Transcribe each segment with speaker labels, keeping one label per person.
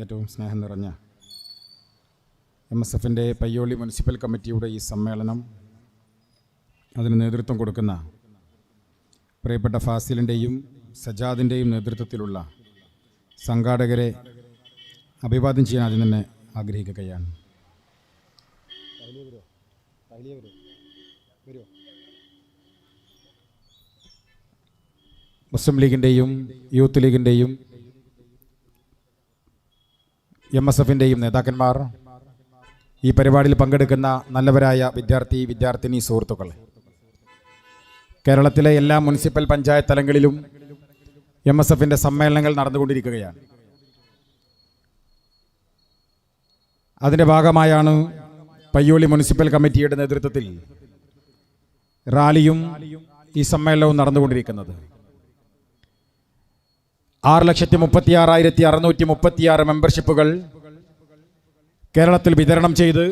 Speaker 1: ഏറ്റവും സ്നേഹം നിറഞ്ഞ MSFൻ്റെ പയ്യോളി മുനിസിപ്പൽ കമ്മിറ്റിയുടെ ഈ സമ്മേളനം അതിന് നേതൃത്വം കൊടുക്കുന്ന പ്രിയപ്പെട്ട ഫാസിലിൻ്റെയും സജാദിൻ്റെയും നേതൃത്വത്തിലുള്ള സംഘാടകരെ അഭിവാദ്യം ചെയ്യാൻ ആദ്യം തന്നെ ആഗ്രഹിക്കുകയാണ്. മുസ്ലിം ലീഗിൻ്റെയും യൂത്ത് ലീഗിൻ്റെയും MSFൻ്റെയും നേതാക്കന്മാർ, ഈ പരിപാടിയിൽ പങ്കെടുക്കുന്ന നല്ലവരായ വിദ്യാർത്ഥിനി സുഹൃത്തുക്കൾ, കേരളത്തിലെ എല്ലാ മുനിസിപ്പൽ പഞ്ചായത്ത് തലങ്ങളിലും MSFൻ്റെ സമ്മേളനങ്ങൾ നടന്നുകൊണ്ടിരിക്കുകയാണ്. അതിൻ്റെ ഭാഗമായാണ് പയ്യോളി മുനിസിപ്പൽ കമ്മിറ്റിയുടെ നേതൃത്വത്തിൽ റാലിയും ഈ സമ്മേളനവും നടന്നുകൊണ്ടിരിക്കുന്നത്. 6,36,636 മെമ്പർഷിപ്പുകൾ കേരളത്തിൽ വിതരണം ചെയ്ത്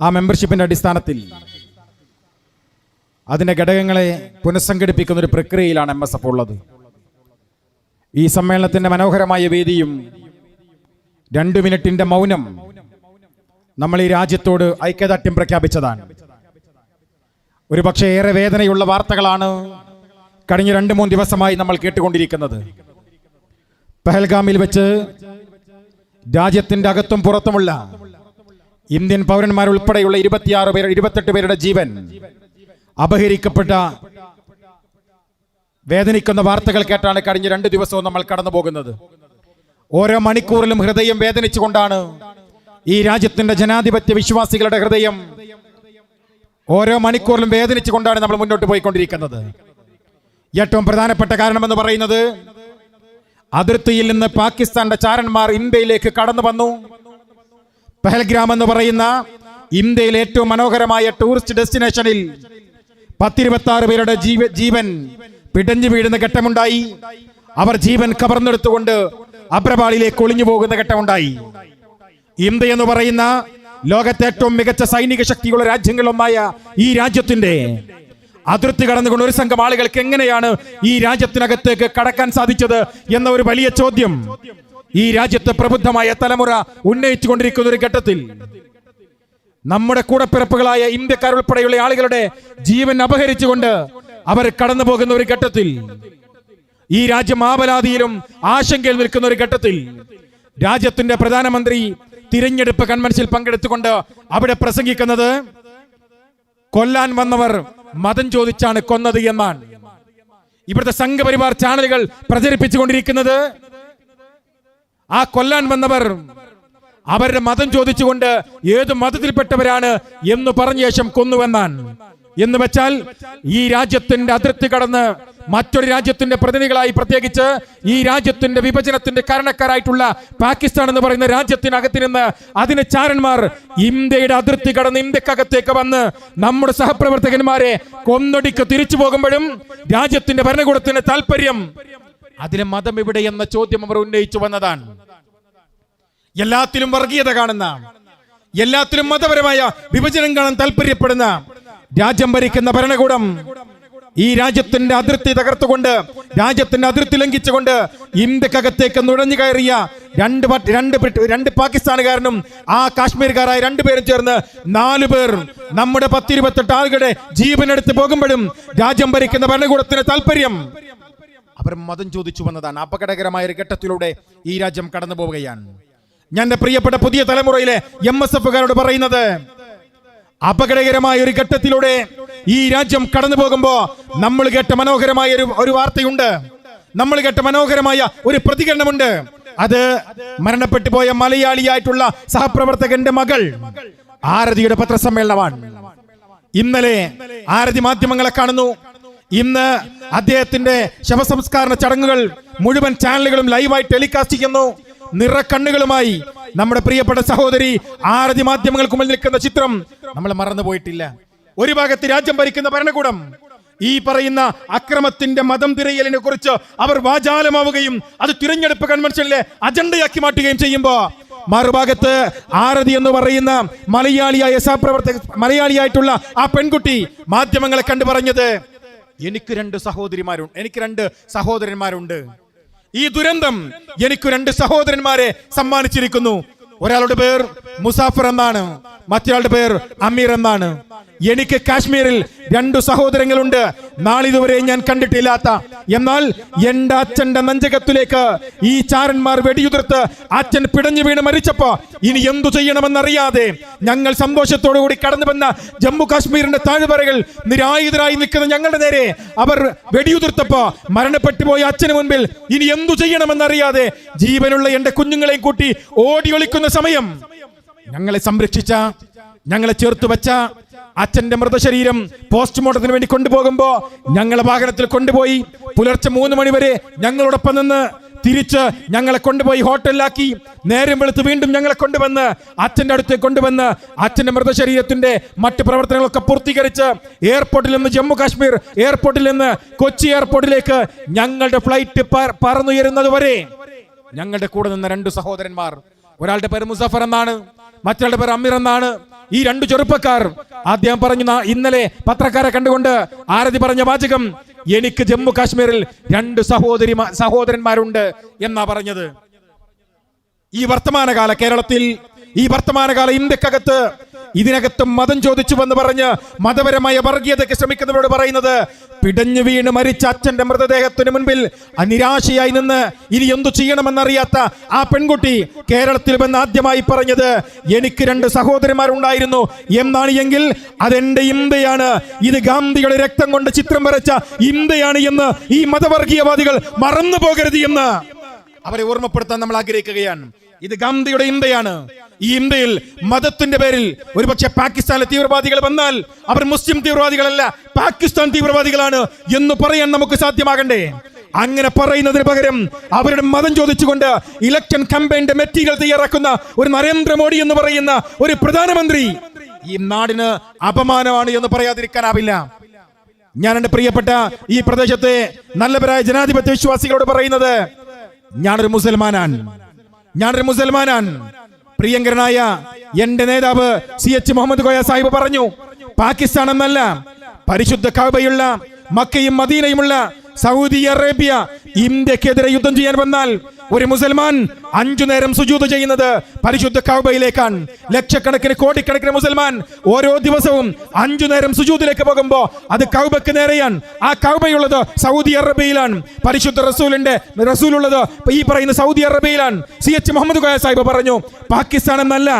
Speaker 1: ആ മെമ്പർഷിപ്പിൻ്റെ അടിസ്ഥാനത്തിൽ അതിൻ്റെ ഘടകങ്ങളെ പുനഃസംഘടിപ്പിക്കുന്ന ഒരു പ്രക്രിയയിലാണ് MSF ഉള്ളത്. ഈ സമ്മേളനത്തിൻ്റെ മനോഹരമായ വേദിയും 2 മിനിറ്റിൻ്റെ മൗനം നമ്മൾ ഈ രാജ്യത്തോട് ഐക്യദാർഢ്യം പ്രഖ്യാപിച്ചതാണ്. ഒരുപക്ഷെ ഏറെ വേദനയുള്ള വാർത്തകളാണ് കഴിഞ്ഞ 2-3 ദിവസമായി നമ്മൾ കേട്ടുകൊണ്ടിരിക്കുന്നത്. പഹൽഗാമിൽ വെച്ച് രാജ്യത്തിന്റെ അകത്തും പുറത്തുമുള്ള ഇന്ത്യൻ പൗരന്മാരുൾപ്പെടെയുള്ള 28 പേരുടെ ജീവൻ അപഹരിക്കപ്പെട്ട വേദനിക്കുന്ന വാർത്തകൾ കേട്ടാണ് കഴിഞ്ഞ 2 ദിവസവും നമ്മൾ കടന്നു പോകുന്നത്. ഓരോ മണിക്കൂറിലും ഹൃദയം വേദനിച്ചുകൊണ്ടാണ് ഈ രാജ്യത്തിന്റെ ജനാധിപത്യ വിശ്വാസികളുടെ ഹൃദയം ഓരോ മണിക്കൂറിലും വേദനിച്ചുകൊണ്ടാണ് നമ്മൾ മുന്നോട്ട് പോയിക്കൊണ്ടിരിക്കുന്നത്. ഏറ്റവും പ്രധാനപ്പെട്ട കാരണമെന്ന് പറയുന്നത്, അതിർത്തിയിൽ നിന്ന് പാകിസ്ഥാന്റെ ചാരന്മാർ ഇന്ത്യയിലേക്ക് കടന്നു വന്നു. പഹൽഗ്രാം എന്ന് പറയുന്ന ഇന്ത്യയിലെ ഏറ്റവും മനോഹരമായ ടൂറിസ്റ്റ് ഡെസ്റ്റിനേഷനിൽ 10-26 പേരുടെ ജീവൻ പിടഞ്ഞു വീഴുന്ന ഘട്ടമുണ്ടായി. അവർ ജീവൻ കവർന്നെടുത്തുകൊണ്ട് അബ്രപാളിയിലേക്ക് ഒളിഞ്ഞു പോകുന്ന ഘട്ടമുണ്ടായി. ഇന്ത്യ എന്ന് പറയുന്ന ലോകത്തെ ഏറ്റവും മികച്ച സൈനിക ശക്തിയുള്ള രാജ്യങ്ങളിലൊന്നായ ഈ രാജ്യത്തിന്റെ അതിർത്തി കടന്നുകൊണ്ട് ഒരു സംഘം ആളുകൾക്ക് എങ്ങനെയാണ് ഈ രാജ്യത്തിനകത്തേക്ക് കടക്കാൻ സാധിച്ചത് എന്ന ഒരു വലിയ ചോദ്യം ഈ രാജ്യത്തെ പ്രബുദ്ധമായ തലമുറ ഉന്നയിച്ചുകൊണ്ടിരിക്കുന്ന ഒരു ഘട്ടത്തിൽ നമ്മുടെ കൂടപ്പിറപ്പുകളായ ഇന്ത്യക്കാരുൾപ്പെടെയുള്ള ആളുകളുടെ ജീവൻ അപഹരിച്ചുകൊണ്ട് അവർ കടന്നു പോകുന്ന ഒരു ഘട്ടത്തിൽ, ഈ രാജ്യം ആവലാതിയിലും ആശങ്കയിൽ നിൽക്കുന്ന ഒരു ഘട്ടത്തിൽ രാജ്യത്തിന്റെ പ്രധാനമന്ത്രി തിരഞ്ഞെടുപ്പ് കൺവെൻഷനിൽ പങ്കെടുത്തുകൊണ്ട് അവിടെ പ്രസംഗിക്കുന്നത് കൊല്ലാൻ വന്നവർ മതം ചോദിച്ചാണ് കൊന്നത് എന്നാണ്. ഇവിടുത്തെ സംഘപരിവാർ ചാനലുകൾ പ്രചരിപ്പിച്ചുകൊണ്ടിരിക്കുന്നത് ആ കൊല്ലാൻ വന്നവർ അവരുടെ മതം ചോദിച്ചുകൊണ്ട് ഏത് മതത്തിൽപ്പെട്ടവരാണ് എന്ന് പറഞ്ഞ ശേഷം കൊന്നുവെന്നാണ്. എന്ന് വെച്ചാൽ ഈ രാജ്യത്തിന്റെ അതിർത്തി കടന്ന് മറ്റൊരു രാജ്യത്തിന്റെ പ്രതിനിധികളായി, പ്രത്യേകിച്ച് ഈ രാജ്യത്തിന്റെ വിഭജനത്തിന്റെ കാരണക്കാരായിട്ടുള്ള പാകിസ്ഥാൻ എന്ന് പറയുന്ന രാജ്യത്തിനകത്ത് നിന്ന് അതിന് ചാരന്മാർ ഇന്ത്യയുടെ അതിർത്തി കടന്ന് ഇന്ത്യക്കകത്തേക്ക് വന്ന് നമ്മുടെ സഹപ്രവർത്തകന്മാരെ കൊന്നൊടിക്ക് തിരിച്ചു പോകുമ്പോഴും രാജ്യത്തിന്റെ ഭരണകൂടത്തിന്റെ താല്പര്യം അതിലെ മതം എവിടെ എന്ന ചോദ്യം അവർ ഉന്നയിച്ചു വന്നതാണ്. എല്ലാത്തിലും വർഗീയത കാണുന്ന, എല്ലാത്തിലും മതപരമായ വിഭജനം കാണാൻ താല്പര്യപ്പെടുന്ന രാജ്യം ഭരിക്കുന്ന ഭരണകൂടം ഈ രാജ്യത്തിന്റെ അതിർത്തി തകർത്തുകൊണ്ട്, രാജ്യത്തിന്റെ അതിർത്തി ലംഘിച്ചുകൊണ്ട് ഇന്ത്യക്കകത്തേക്ക് നുഴഞ്ഞു കയറിയ രണ്ട് പാകിസ്ഥാനുകാരനും ആ കാശ്മീർക്കാരായ 2 പേരും ചേർന്ന് 4 പേർ നമ്മുടെ 10-28 ആളുകളുടെ ജീവനെടുത്ത് പോകുമ്പോഴും രാജ്യം ഭരിക്കുന്ന ഭരണകൂടത്തിന് താല്പര്യം അവർ മതം ചോദിച്ചു വന്നതാണ്. അപകടകരമായ ഒരു ഘട്ടത്തിലൂടെ ഈ രാജ്യം കടന്നു പോവുകയാണ്. ഞാൻ എന്റെ പ്രിയപ്പെട്ട പുതിയ തലമുറയിലെ MSFകാരോട് പറയുന്നത്, അപകടകരമായ ഒരു ഘട്ടത്തിലൂടെ ഈ രാജ്യം കടന്നു പോകുമ്പോ നമ്മൾ കേട്ട മനോഹരമായ ഒരു വാർത്തയുണ്ട്, നമ്മൾ കേട്ട മനോഹരമായ ഒരു പ്രതികരണമുണ്ട്. അത് മരണപ്പെട്ടു പോയ മലയാളിയായിട്ടുള്ള സഹപ്രവർത്തകന്റെ മകൾ ആരതിയുടെ പത്രസമ്മേളനമാണ്. ഇന്നലെ ആരതി മാധ്യമങ്ങളെ കാണുന്നു. ഇന്ന് അദ്ദേഹത്തിന്റെ ശവസംസ്കാര ചടങ്ങുകൾ മുഴുവൻ ചാനലുകളും ലൈവായി ടെലികാസ്റ്റ് ചെയ്യുന്നു. നിറക്കണ്ണുകളുമായി നമ്മുടെ പ്രിയപ്പെട്ട സഹോദരി ആരതി മാധ്യമങ്ങൾക്ക് മുന്നിൽ നിൽക്കുന്ന ചിത്രം നമ്മൾ മറന്നുപോയിട്ടില്ല. ഒരു ഭാഗത്ത് രാജ്യം ഭരിക്കുന്ന ഭരണകൂടം ഈ പറയുന്ന അക്രമത്തിന്റെ മതം തിരയലിനെ കുറിച്ച് അവർ വാചാലമാവുകയും അത് തിരഞ്ഞെടുപ്പ് കൺവെൻഷനിലെ അജണ്ടയാക്കി മാറ്റുകയും ചെയ്യുമ്പോ, മറുഭാഗത്ത് ആരതി എന്ന് പറയുന്ന മലയാളിയായിട്ടുള്ള ആ പെൺകുട്ടി മാധ്യമങ്ങളെ കണ്ടു പറഞ്ഞത്, എനിക്ക് 2 സഹോദരന്മാരുണ്ട്, ഈ ദുരന്തം എനിക്ക് 2 സഹോദരന്മാരെ സമ്മാനിച്ചിരിക്കുന്നു. ഒരാളുടെ പേർ മുസാഫർ എന്നാണ്, മറ്റൊരാളുടെ പേർ അമീർ എന്നാണ്. എനിക്ക് കാശ്മീരിൽ 2 സഹോദരങ്ങളുണ്ട്, നാളിതുവരെ ഞാൻ കണ്ടിട്ടില്ലാത്ത. എന്നാൽ എന്റെ അച്ഛന്റെ നെഞ്ചകത്തിലേക്ക് ഈ ചാരന്മാർ വെടിയുതിർത്ത് അച്ഛൻ പിടഞ്ഞു വീണ് മരിച്ചപ്പോ ഇനി എന്തു ചെയ്യണമെന്നറിയാതെ ഞങ്ങൾ സന്തോഷത്തോടുകൂടി കടന്നു വന്ന ജമ്മു കാശ്മീരിന്റെ താഴ്വരകൾ നിരായുധരായി നിൽക്കുന്ന ഞങ്ങളുടെ നേരെ അവർ വെടിയുതിർത്തപ്പോ മരണപ്പെട്ടു പോയ അച്ഛന് മുൻപിൽ ഇനി എന്തു ചെയ്യണമെന്നറിയാതെ ജീവനുള്ള എന്റെ കുഞ്ഞുങ്ങളെയും കൂട്ടി ഓടി ഒളിക്കുന്ന സമയം ഞങ്ങളെ സംരക്ഷിച്ച, ഞങ്ങളെ ചേർത്ത് വെച്ച അച്ഛന്റെ മൃതശരീരം പോസ്റ്റ്മോർട്ടത്തിന് വേണ്ടി കൊണ്ടുപോകുമ്പോ ഞങ്ങളെ വാഹനത്തിൽ കൊണ്ടുപോയി പുലർച്ചെ 3 മണി വരെ ഞങ്ങളോടൊപ്പം നിന്ന് തിരിച്ച് ഞങ്ങളെ കൊണ്ടുപോയി ഹോട്ടലിലാക്കി. നേരം വെളുത്ത് വീണ്ടും ഞങ്ങളെ കൊണ്ടുവന്ന് അച്ഛന്റെ അടുത്തേക്ക് കൊണ്ടുവന്ന് അച്ഛന്റെ മൃതശരീരത്തിന്റെ മറ്റ് പ്രവർത്തനങ്ങളൊക്കെ പൂർത്തീകരിച്ച് എയർപോർട്ടിൽ നിന്ന്, ജമ്മു കാശ്മീർ എയർപോർട്ടിൽ നിന്ന് കൊച്ചി എയർപോർട്ടിലേക്ക് ഞങ്ങളുടെ ഫ്ലൈറ്റ് പറന്നുയരുന്നത് വരെ ഞങ്ങളുടെ കൂടെ നിന്ന 2 സഹോദരന്മാർ, ഒരാളുടെ പേര് മുസഫർ എന്നാണ്, മറ്റൊരാളുടെ പേര് അമീർ എന്നാണ്. ഈ 2 ചെറുപ്പക്കാർ ആദ്യം പറഞ്ഞു, ഇന്നലെ പത്രക്കാരെ കണ്ടുകൊണ്ട് ആരതി പറഞ്ഞ വാചകം, എനിക്ക് ജമ്മു കാശ്മീരിൽ 2 സഹോദരന്മാരുണ്ട് എന്നാ പറഞ്ഞത്. ഈ വർത്തമാനകാല കേരളത്തിൽ, ഈ വർത്തമാനകാല ഇന്ത്യക്കകത്ത് ഇതിനകത്ത് മതം ചോദിച്ചു എന്ന് പറഞ്ഞ് മതപരമായ വർഗീയതയ്ക്ക് ശ്രമിക്കുന്നവരോട് പറയുന്നത്, പിടഞ്ഞു വീണ് മരിച്ച അച്ഛന്റെ മൃതദേഹത്തിന് മുൻപിൽ നിരാശയായി നിന്ന് ഇനി എന്തു ചെയ്യണമെന്നറിയാത്ത ആ പെൺകുട്ടി കേരളത്തിൽ വന്ന് ആദ്യമായി പറഞ്ഞത്, എനിക്ക് 2 സഹോദരന്മാരുണ്ടായിരുന്നു എന്നാണ് എങ്കിൽ അതെന്റെ ഇന്ത്യയാണ്, ഇത് ഗാന്ധിയുടെ രക്തം കൊണ്ട് ചിത്രം വരച്ച ഇന്ത്യയാണ് എന്ന് ഈ മതവർഗീയവാദികൾ മറന്നു പോകരുത് എന്ന് അവരെ ഓർമ്മപ്പെടുത്താൻ നമ്മൾ ആഗ്രഹിക്കുകയാണ്. ഇത് ഗാന്ധിയുടെ ഇന്ത്യയാണ്. ഈ ഇന്ത്യയിൽ മതത്തിന്റെ പേരിൽ ഒരുപക്ഷെ പാകിസ്ഥാനിലെ തീവ്രവാദികൾ വന്നാൽ അവർ മുസ്ലിം തീവ്രവാദികളല്ല, പാകിസ്ഥാൻ തീവ്രവാദികളാണ് എന്ന് പറയാൻ നമുക്ക് സാധ്യമാകണ്ടേ? അങ്ങനെ പറയുന്നതിന് പകരം അവരുടെ മതം ചോദിച്ചുകൊണ്ട് ഇലക്ഷൻ ക്യാമ്പയിന്റെ മെറ്റീരിയൽ തയ്യാറാക്കുന്ന ഒരു നരേന്ദ്രമോദി എന്ന് പറയുന്ന ഒരു പ്രധാനമന്ത്രി ഈ നാടിന് അപമാനമാണ് എന്ന് പറയാതിരിക്കാനാവില്ല. ഞാൻ എന്റെ പ്രിയപ്പെട്ട ഈ പ്രദേശത്തെ നല്ലവരായ ജനാധിപത്യ വിശ്വാസികളോട് പറയുന്നത്, ഞാനൊരു മുസൽമാനാണ്. പ്രിയങ്കരനായ എന്റെ നേതാവ് CH മുഹമ്മദ് കോയ സാഹിബ് പറഞ്ഞു, പാകിസ്ഥാൻ എന്നല്ല, പരിശുദ്ധ കഅബയുള്ള മക്കയും മദീനയുമുള്ള സൗദി അറേബ്യ ഇന്ത്യക്കെതിരെ യുദ്ധം ചെയ്യാൻ വന്നാൽ ഒരു മുസൽമാൻ 5 നേരം സുജൂദ് ചെയ്യുന്നത് പരിശുദ്ധ കഅബയിലേക്കാണ്. ലക്ഷക്കണക്കിന് കോടിക്കണക്കിന് മുസൽമാൻ ഓരോ ദിവസവും 5 നേരം സുജൂദിലേക്ക് പോകുമ്പോ അത് കഅബയ്ക്ക് നേരെയാണ്. ആ കഅബയുള്ളത് സൗദി അറേബ്യയിലാണ്. പരിശുദ്ധ റസൂലുള്ളത് ഈ പറയുന്ന സൗദി അറേബ്യയിലാണ്. CH മുഹമ്മദ് കോയ സാഹിബ് പറഞ്ഞു, പാകിസ്ഥാൻ എന്നല്ല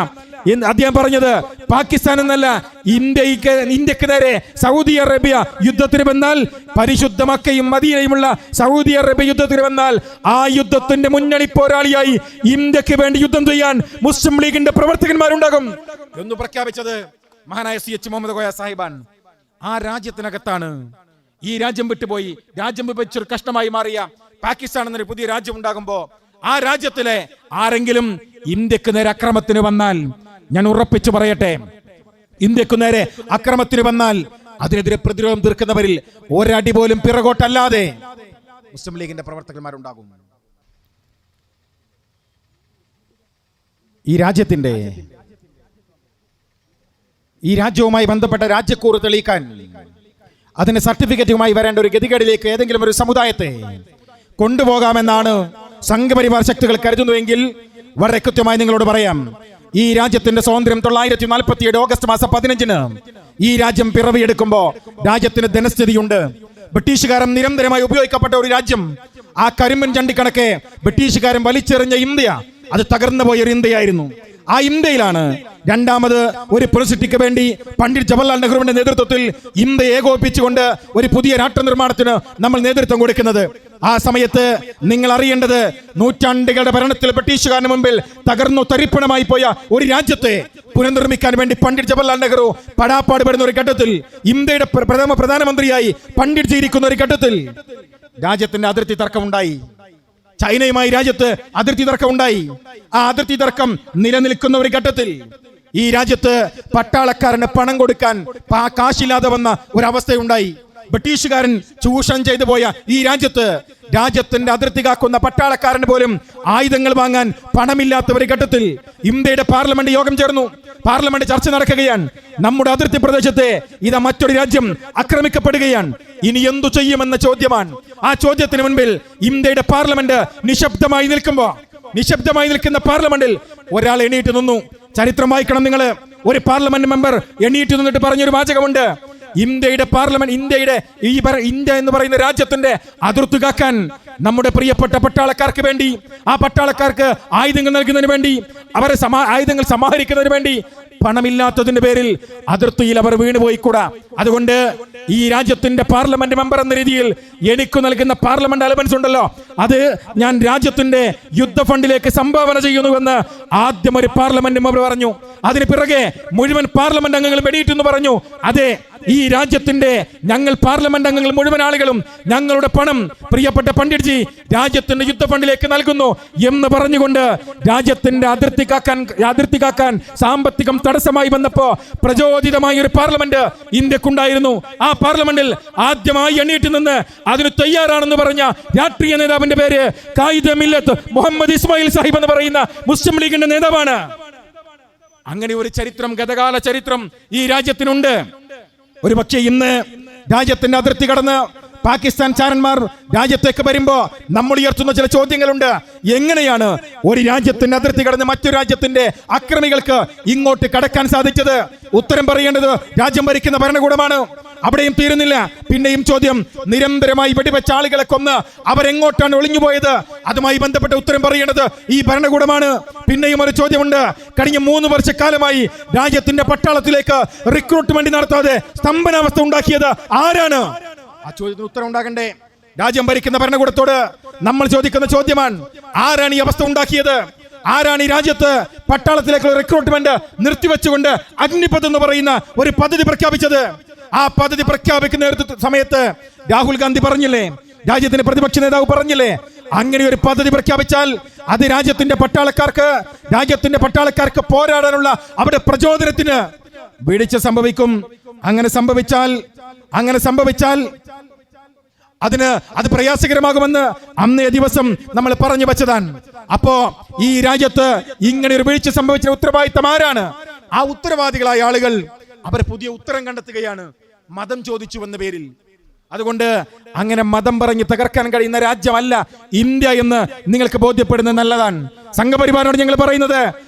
Speaker 1: അദ്ദേഹം പറഞ്ഞത്, പാകിസ്ഥാൻ എന്നല്ല, ഇന്ത്യക്ക് നേരെ സൗദി അറേബ്യ യുദ്ധത്തിന് വന്നാൽ, പരിശുദ്ധ മക്കയും മദീനയുമുള്ള സൗദി അറേബ്യ യുദ്ധത്തിന് വന്നാൽ ആ യുദ്ധത്തിന്റെ മുന്നണി പോരാളിയായി ഇന്ത്യക്ക് വേണ്ടി യുദ്ധം ചെയ്യാൻ മുസ്ലിം ലീഗിന്റെ പ്രവർത്തകന്മാരുണ്ടാകും എന്ന് പ്രഖ്യാപിച്ചത് മഹാനായ CH മുഹമ്മദ് കോയ സാഹിബാൻ. ആ രാജ്യത്തിനകത്താണ് ഈ രാജ്യം വിട്ടുപോയി, രാജ്യം വിഭജിച്ചൊരു കഷ്ടമായി മാറിയ പാകിസ്ഥാൻ എന്നൊരു പുതിയ രാജ്യം ഉണ്ടാകുമ്പോ ആ രാജ്യത്തിലെ ആരെങ്കിലും ഇന്ത്യക്ക് നേരെ അക്രമത്തിന് വന്നാൽ, ഞാൻ ഉറപ്പിച്ചു പറയട്ടെ, ഇന്ത്യക്ക് നേരെ അക്രമത്തിന് വന്നാൽ അതിനെതിരെ പ്രതിരോധം തീർക്കുന്നവരിൽ ഒരടി പോലും പിറകോട്ടല്ലാതെ മുസ്ലിം ലീഗിന്റെ പ്രവർത്തകന്മാരുണ്ടാകും. ഈ രാജ്യവുമായി ബന്ധപ്പെട്ട രാജ്യക്കൂറ് തെളിയിക്കാൻ അതിന് സർട്ടിഫിക്കറ്റുമായി വരേണ്ട ഒരു ഗതികേടിലേക്ക് ഏതെങ്കിലും ഒരു സമുദായത്തെ കൊണ്ടുപോകാമെന്നാണ് സംഘപരിവാർ ശക്തികൾ കരുതുന്നുവെങ്കിൽ വളരെ കൃത്യമായി നിങ്ങളോട് പറയാം, ഈ രാജ്യത്തിന്റെ സ്വാതന്ത്ര്യം 1947 ഓഗസ്റ്റ് മാസം 15-ന് ഈ രാജ്യം പിറവിയെടുക്കുമ്പോ രാജ്യത്തിന് ധനസ്ഥിതിയുണ്ട്. ബ്രിട്ടീഷുകാരൻ നിരന്തരമായി ഉപയോഗിക്കപ്പെട്ട ഒരു രാജ്യം. ആ കരിമ്പൻ ചണ്ടിക്കണക്കെ ബ്രിട്ടീഷുകാരൻ വലിച്ചെറിഞ്ഞ ഇന്ത്യ അത് തകർന്നു പോയ ഒരു ഇന്ത്യയായിരുന്നു. ആ ഇന്ത്യയിലാണ് രണ്ടാമത് ഒരു പുനഃസൃഷ്ടിക്ക് വേണ്ടി പണ്ഡിറ്റ് ജവഹർലാൽ നെഹ്റുവിന്റെ നേതൃത്വത്തിൽ ഇന്ത്യ ഏകോപിപ്പിച്ചുകൊണ്ട് ഒരു പുതിയ രാഷ്ട്ര നിർമ്മാണത്തിന് നമ്മൾ നേതൃത്വം കൊടുക്കുന്നത്. ആ സമയത്ത് നിങ്ങൾ അറിയേണ്ടത്, നൂറ്റാണ്ടുകളുടെ ഭരണത്തിൽ ബ്രിട്ടീഷുകാരന് മുമ്പിൽ തകർന്നു തരിപ്പണമായി പോയ ഒരു രാജ്യത്തെ പുനർനിർമ്മിക്കാൻ വേണ്ടി പണ്ഡിറ്റ് ജവഹർലാൽ നെഹ്റു പടാപ്പാട് പെടുന്ന ഒരു ഘട്ടത്തിൽ, ഇന്ത്യയുടെ പ്രധാനമന്ത്രിയായി പണ്ഡിറ്റ് ജീവിക്കുന്ന ഒരു ഘട്ടത്തിൽ രാജ്യത്തിന്റെ അതിർത്തി തർക്കമുണ്ടായി. ചൈനയുമായി രാജ്യത്ത് അതിർത്തി തർക്കം ഉണ്ടായി. ആ അതിർത്തി തർക്കം നിലനിൽക്കുന്ന ഒരു ഘട്ടത്തിൽ ഈ രാജ്യത്ത് പട്ടാളക്കാരന് പണം കൊടുക്കാൻ കാശില്ലാതെ വന്ന ഒരവസ്ഥയുണ്ടായി. ബ്രിട്ടീഷുകാരൻ ചൂഷണം ചെയ്തു പോയ ഈ രാജ്യത്തിന്റെ അതിർത്തി കാക്കുന്ന പട്ടാളക്കാരന് പോലും ആയുധങ്ങൾ വാങ്ങാൻ പണമില്ലാത്ത ഒരു ഘട്ടത്തിൽ ഇന്ത്യയുടെ പാർലമെന്റ് യോഗം ചേർന്നു. പാർലമെന്റ് ചർച്ച നടക്കുകയാണ്. നമ്മുടെ അതിർത്തി പ്രദേശത്തെ ഇതാ മറ്റൊരു രാജ്യം ആക്രമിക്കപ്പെടുകയാണ്. ഇനി എന്തു ചെയ്യുമെന്ന ചോദ്യമാണ്. ആ ചോദ്യത്തിന് മുൻപിൽ ഇന്ത്യയുടെ പാർലമെന്റ് നിശബ്ദമായി നിൽക്കുന്ന പാർലമെന്റിൽ ഒരാൾ എണീറ്റ് നിന്നു. ചരിത്രം വായിക്കണം നിങ്ങൾ. ഒരു പാർലമെന്റ് മെമ്പർ എണീറ്റ് നിന്നിട്ട് പറഞ്ഞൊരു വാചകമുണ്ട്: ഇന്ത്യയുടെ പാർലമെന്റ്, ഇന്ത്യ എന്ന് പറയുന്ന രാജ്യത്തിന്റെ അതിർത്തി കാക്കാൻ നമ്മുടെ പ്രിയപ്പെട്ട പട്ടാളക്കാർക്ക് വേണ്ടി, ആ പട്ടാളക്കാർക്ക് ആയുധങ്ങൾ നൽകുന്നതിന് വേണ്ടി, അവരെ ആയുധങ്ങൾ സമാഹരിക്കുന്നതിന് വേണ്ടി പണമില്ലാത്തതിന്റെ പേരിൽ അതിർത്തിയിൽ അവർ വീണുപോയിക്കൂടാ. അതുകൊണ്ട് ഈ രാജ്യത്തിന്റെ പാർലമെന്റ് മെമ്പർ എന്ന രീതിയിൽ എനിക്ക് നൽകുന്ന പാർലമെന്റ് അലവൻസ് ഉണ്ടല്ലോ, അത് ഞാൻ രാജ്യത്തിന്റെ യുദ്ധ ഫണ്ടിലേക്ക് സംഭാവന ചെയ്യുന്നുവെന്ന് ആദ്യം ഒരു പാർലമെന്റ് മെമ്പർ പറഞ്ഞു. അതിന് പിറകെ മുഴുവൻ പാർലമെന്റ് അംഗങ്ങളും എണീറ്റെന്ന് പറഞ്ഞു. അതെ, ഈ രാജ്യത്തിന്റെ ഞങ്ങൾ പാർലമെന്റ് അംഗങ്ങൾ മുഴുവൻ ആളുകളും ഞങ്ങളുടെ പണം പ്രിയപ്പെട്ട പണ്ഡിറ്റ്ജി രാജ്യത്തിന്റെ യുദ്ധ ഫണ്ടിലേക്ക് നൽകുന്നു എന്ന് പറഞ്ഞുകൊണ്ട് രാജ്യത്തിന്റെ അതിർത്തി കാക്കാൻ സാമ്പത്തികം തടസ്സമായി വന്നപ്പോ പ്രചോദിതമായ ഒരു പാർലമെന്റ് ഇന്ത്യക്കുണ്ടായിരുന്നു. ആ പാർലമെന്റിൽ ആദ്യമായി എണീറ്റ് നിന്ന് അതിന് തയ്യാറാണെന്ന് പറഞ്ഞ രാഷ്ട്രീയ നേതാവിന്റെ പേര് ഖായിദെ മില്ലത്ത് മുഹമ്മദ് ഇസ്മായിൽ സാഹിബ് എന്ന് പറയുന്ന മുസ്ലിം ലീഗിന്റെ നേതാവാണ്. അങ്ങനെ ഒരു ചരിത്രം, ഗതകാല ചരിത്രം ഈ രാജ്യത്തിനുണ്ട്. ഒരു പക്ഷേ ഇന്ന് രാജ്യത്തിന്റെ അതിർത്തി കടന്ന് പാകിസ്ഥാൻ ചാരന്മാർ രാജ്യത്തേക്ക് വരുമ്പോ നമ്മൾ ഉയർത്തുന്ന ചില ചോദ്യങ്ങളുണ്ട്. എങ്ങനെയാണ് ഒരു രാജ്യത്തിന്റെ അതിർത്തി കടന്ന് മറ്റൊരു രാജ്യത്തിന്റെ അക്രമികൾക്ക് ഇങ്ങോട്ട് കടക്കാൻ സാധിച്ചത്? ഉത്തരം പറയേണ്ടത് രാജ്യം ഭരിക്കുന്ന ഭരണകൂടമാണ്. അവിടെയും തീരുന്നില്ല. പിന്നെയും ചോദ്യം, നിരന്തരമായി വെടിവെച്ച ആളുകളെ കൊന്ന് അവരെങ്ങോട്ടാണ് ഒളിഞ്ഞുപോയത്? അതുമായി ബന്ധപ്പെട്ട ഉത്തരം പറയേണ്ടത് ഈ ഭരണകൂടമാണ്. പിന്നെയും ഒരു ചോദ്യമുണ്ട്. കഴിഞ്ഞ 3 വർഷക്കാലമായി രാജ്യത്തിന്റെ പട്ടാളത്തിലേക്ക് റിക്രൂട്ട്മെന്റ് നടത്താതെ സ്തംഭനാവസ്ഥ ഉണ്ടാക്കിയത് ആരാണ്? ആ ചോദ്യത്തിന് ഉത്തരം ഉണ്ടാകണ്ടേ? രാജ്യം ഭരിക്കുന്ന ഭരണകൂടത്തോട് നമ്മൾ ചോദിക്കുന്ന ചോദ്യമാണ്, ആരാണ് ഈ അവസ്ഥ ഉണ്ടാക്കിയത്? ആരാണ് ഈ രാജ്യത്ത് പട്ടാളത്തിലേക്കുള്ള റിക്രൂട്ട്മെന്റ് നിർത്തിവെച്ചുകൊണ്ട് അഗ്നിപഥ് എന്ന് പറയുന്ന ഒരു പദ്ധതി പ്രഖ്യാപിച്ചത്? ആ പദ്ധതി പ്രഖ്യാപിക്കുന്ന സമയത്ത് രാഹുൽ ഗാന്ധി പറഞ്ഞില്ലേ, രാജ്യത്തിന്റെ പ്രതിപക്ഷ നേതാവ് പറഞ്ഞില്ലേ, അങ്ങനെ ഒരു പദ്ധതി പ്രഖ്യാപിച്ചാൽ അത് രാജ്യത്തിന്റെ പട്ടാളക്കാർക്ക് പോരാടാനുള്ള അവരുടെ പ്രചോദനത്തിന് വീഴ്ച സംഭവിക്കും. അങ്ങനെ സംഭവിച്ചാൽ അത് പ്രയാസകരമാകുമെന്ന് അന്നേ ദിവസം നമ്മൾ പറഞ്ഞു വെച്ചതാണ്. അപ്പോ ഈ രാജ്യത്ത് ഇങ്ങനെ ഒരു വീഴ്ച സംഭവിച്ച ഉത്തരവാദിത്തം ആരാണ്? ആ ഉത്തരവാദികളായ ആളുകൾ അവർ പുതിയ ഉത്തരം കണ്ടെത്തുകയാണ്, മതം ചോദിച്ചു എന്ന പേരിൽ. അതുകൊണ്ട് അങ്ങനെ മതം പറഞ്ഞ് തകർക്കാൻ കഴിയുന്ന രാജ്യമല്ല ഇന്ത്യ എന്ന് നിങ്ങൾക്ക് ബോധ്യപ്പെടുന്നത് നല്ലതാണ്. സംഘപരിവാറിനോട് ഞങ്ങൾ പറയുന്നത്,